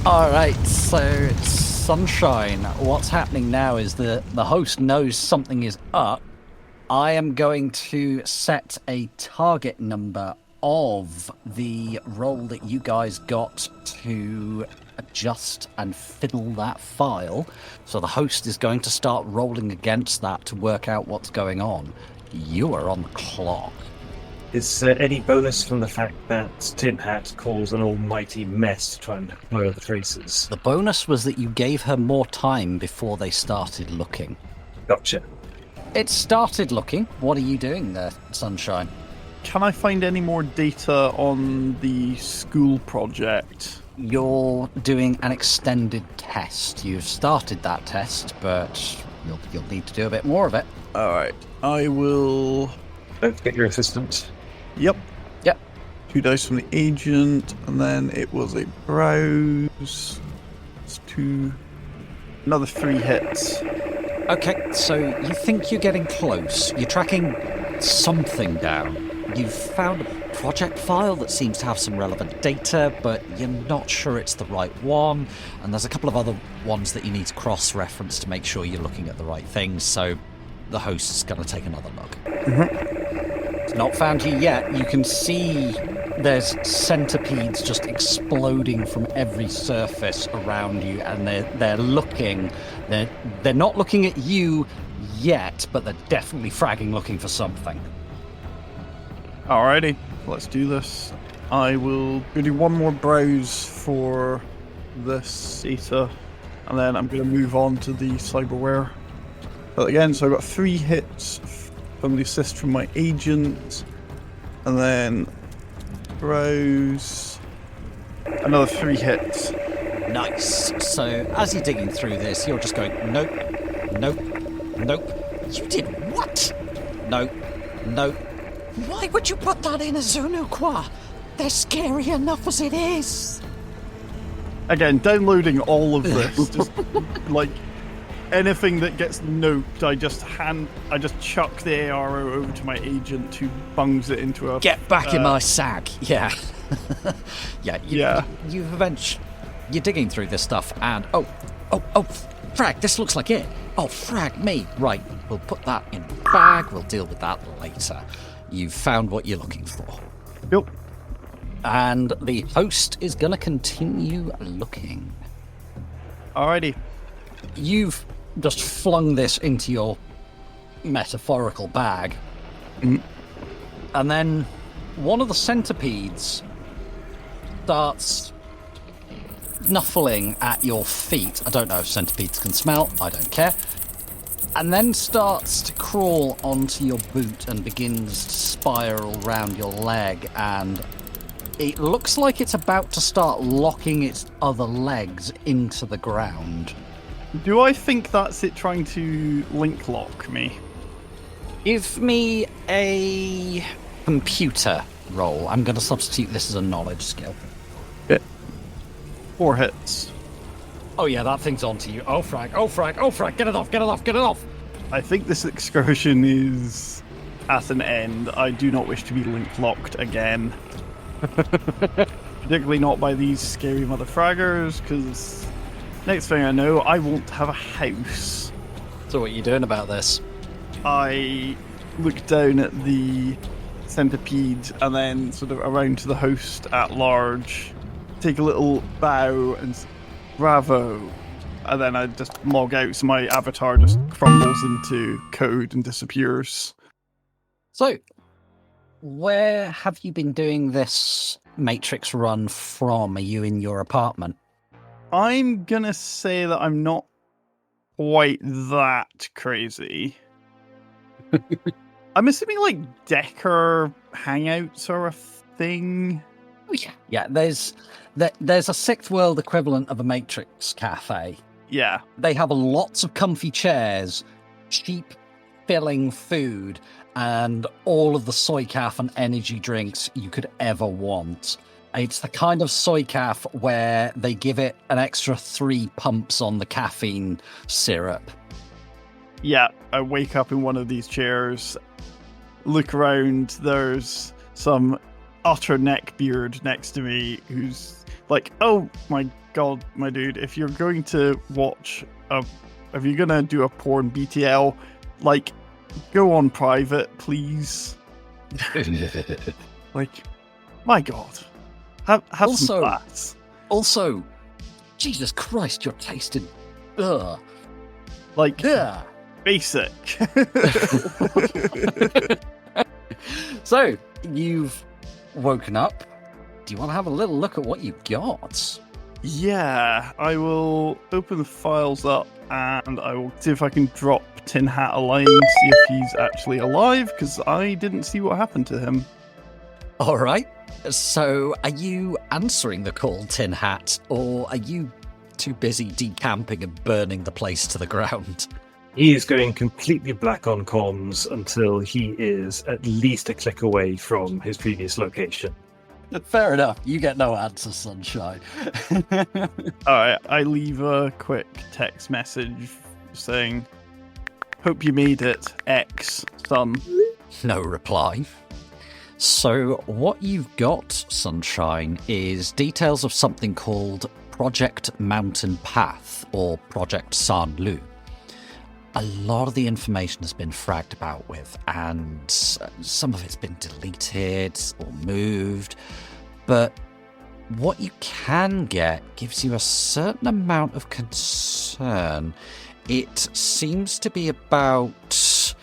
[SPEAKER 1] All right, so Sunshine, what's happening now is the host knows something is up. I am going to set a target number of the roll that you guys got to adjust and fiddle that file. So the host is going to start rolling against that to work out what's going on. You are on the clock.
[SPEAKER 6] Is there any bonus from the fact that Tin Hat caused an almighty mess to try and blur the traces?
[SPEAKER 1] The bonus was that you gave her more time before they started looking.
[SPEAKER 6] Gotcha.
[SPEAKER 1] It started looking. What are you doing there, Sunshine?
[SPEAKER 2] Can I find any more data on the school project?
[SPEAKER 1] You're doing an extended test. You've started that test, but you'll need to do a bit more of it.
[SPEAKER 2] All right, I will.
[SPEAKER 6] Don't forget your assistant.
[SPEAKER 2] Yep. 2 dice from the agent, and then it was a browse. It's 2. Another 3 hits.
[SPEAKER 1] Okay, so you think you're getting close. You're tracking something down. You've found a project file that seems to have some relevant data, but you're not sure it's the right one. And there's a couple of other ones that you need to cross-reference to make sure you're looking at the right things, so the host's going to take another look.
[SPEAKER 2] Mm-hmm.
[SPEAKER 1] It's not found you yet. You can see there's centipedes just exploding from every surface around you, and they're looking. They're not looking at you yet, but they're definitely fragging, looking for something.
[SPEAKER 2] Alrighty, let's do this. I will do one more browse for this data, and then I'm going to move on to the cyberware. But again, so I've got 3 hits from the assist from my agent, and then browse, another 3 hits.
[SPEAKER 1] Nice. So as you're digging through this, you're just going, nope, nope, nope. You did what? Nope, nope. Why would you put that in a Zunukwa? They're scary enough as it is.
[SPEAKER 2] Again, downloading all of this, just like anything that gets noped, I just chuck the ARO over to my agent who bungs it into a...
[SPEAKER 1] Get back in my sack. Yeah.
[SPEAKER 2] Yeah.
[SPEAKER 1] You've eventually... You're digging through this stuff and... Oh, frag, this looks like it. Oh, frag me. Right, we'll put that in the bag. We'll deal with that later. You've found what you're looking for.
[SPEAKER 2] Yep.
[SPEAKER 1] And the host is going to continue looking.
[SPEAKER 2] Alrighty.
[SPEAKER 1] You've just flung this into your metaphorical bag.
[SPEAKER 2] Mm.
[SPEAKER 1] And then one of the centipedes starts snuffling at your feet. I don't know if centipedes can smell. I don't care. And then starts to crawl onto your boot and begins to spiral round your leg. And it looks like it's about to start locking its other legs into the ground.
[SPEAKER 2] Do I think that's it trying to link lock me?
[SPEAKER 1] Give me a computer roll. I'm going to substitute this as a knowledge skill.
[SPEAKER 2] Yeah. 4 hits.
[SPEAKER 1] Oh yeah, that thing's onto you. Oh frag, get it off.
[SPEAKER 2] I think this excursion is at an end. I do not wish to be link locked again. Particularly not by these scary motherfraggers, because next thing I know, I won't have a house.
[SPEAKER 1] So what are you doing about this?
[SPEAKER 2] I look down at the centipede and then sort of around to the host at large, take a little bow and bravo, and then I just log out so my avatar just crumbles into code and disappears.
[SPEAKER 1] So, where have you been doing this Matrix run from? Are you in your apartment?
[SPEAKER 2] I'm gonna say that I'm not quite that crazy. I'm assuming like Decker hangouts are a thing.
[SPEAKER 1] Oh yeah. Yeah, there's a Sixth World equivalent of a Matrix cafe.
[SPEAKER 2] Yeah.
[SPEAKER 1] They have lots of comfy chairs, cheap filling food, and all of the soy calf and energy drinks you could ever want. It's the kind of soy calf where they give it an extra 3 pumps on the caffeine syrup.
[SPEAKER 2] Yeah, I wake up in one of these chairs, look around, there's some utter neckbeard next to me who's like, oh my God, my dude, if you're going to watch if you're gonna do a porn BTL, like, go on private, please. Like, my God, have some class.
[SPEAKER 1] Also, Jesus Christ, you're tasting,
[SPEAKER 2] like, basic.
[SPEAKER 1] So, you've woken up. Do you want to have a little look at what you've got?
[SPEAKER 2] Yeah, I will open the files up and I will see if I can drop Tin Hat a line, see if he's actually alive, because I didn't see what happened to him.
[SPEAKER 1] All right. So, are you answering the call, Tin Hat, or are you too busy decamping and burning the place to the ground?
[SPEAKER 6] He is going completely black on comms until he is at least a click away from his previous location.
[SPEAKER 1] Fair enough. You get no answer, Sunshine.
[SPEAKER 2] Alright, I leave a quick text message saying, "Hope you made it, X, son."
[SPEAKER 1] No reply. So what you've got, Sunshine, is details of something called Project Mountain Path, or Project San-Lu. A lot of the information has been fragged about with, and some of it's been deleted or moved, but what you can get gives you a certain amount of concern. It seems to be about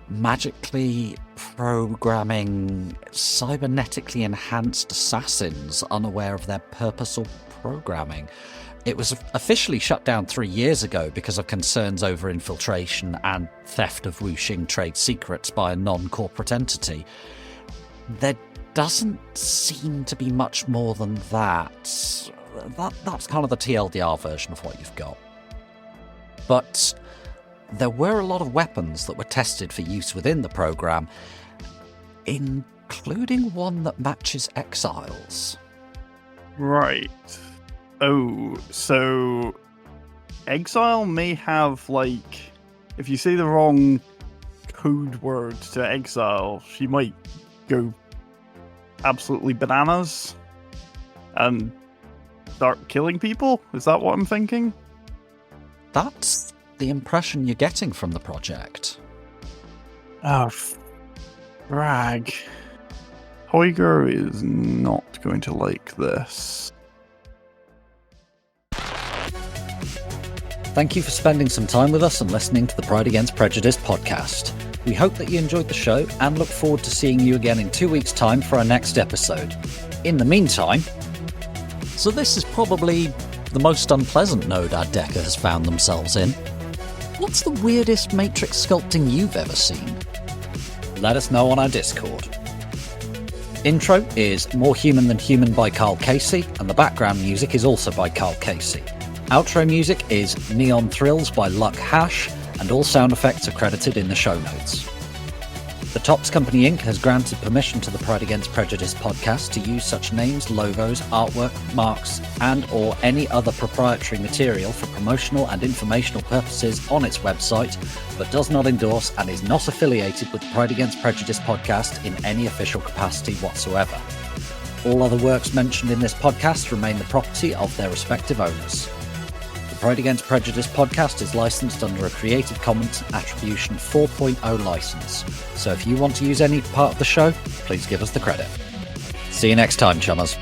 [SPEAKER 1] magically programming cybernetically enhanced assassins unaware of their purpose or programming. It was officially shut down 3 years ago because of concerns over infiltration and theft of Wuxing trade secrets by a non-corporate entity. There doesn't seem to be much more than that. That's kind of the TLDR version of what you've got. But there were a lot of weapons that were tested for use within the program, including one that matches Exiles.
[SPEAKER 2] Right. Oh, so Exile may have, like, if you say the wrong code word to Exile, she might go absolutely bananas and start killing people? Is that what I'm thinking?
[SPEAKER 1] That's the impression you're getting from the project.
[SPEAKER 2] Oh, frag. Hoiger is not going to like this.
[SPEAKER 1] Thank you for spending some time with us and listening to the Pride Against Prejudice podcast. We hope that you enjoyed the show and look forward to seeing you again in 2 weeks' time for our next episode. In the meantime, so this is probably the most unpleasant node our Decker has found themselves in. What's the weirdest matrix sculpting you've ever seen? Let us know on our Discord. Intro is More Human Than Human by Karl Casey, and the background music is also by Karl Casey. Outro music is Neon Thrills by Luck Hash, and all sound effects are credited in the show notes. The Tops Company Inc. has granted permission to the Pride Against Prejudice podcast to use such names, logos, artwork, marks, and or any other proprietary material for promotional and informational purposes on its website, but does not endorse and is not affiliated with the Pride Against Prejudice podcast in any official capacity whatsoever. All other works mentioned in this podcast remain the property of their respective owners. The Pride Against Prejudice podcast is licensed under a Creative Commons Attribution 4.0 license, so if you want to use any part of the show, please give us the credit. See you next time, chummers.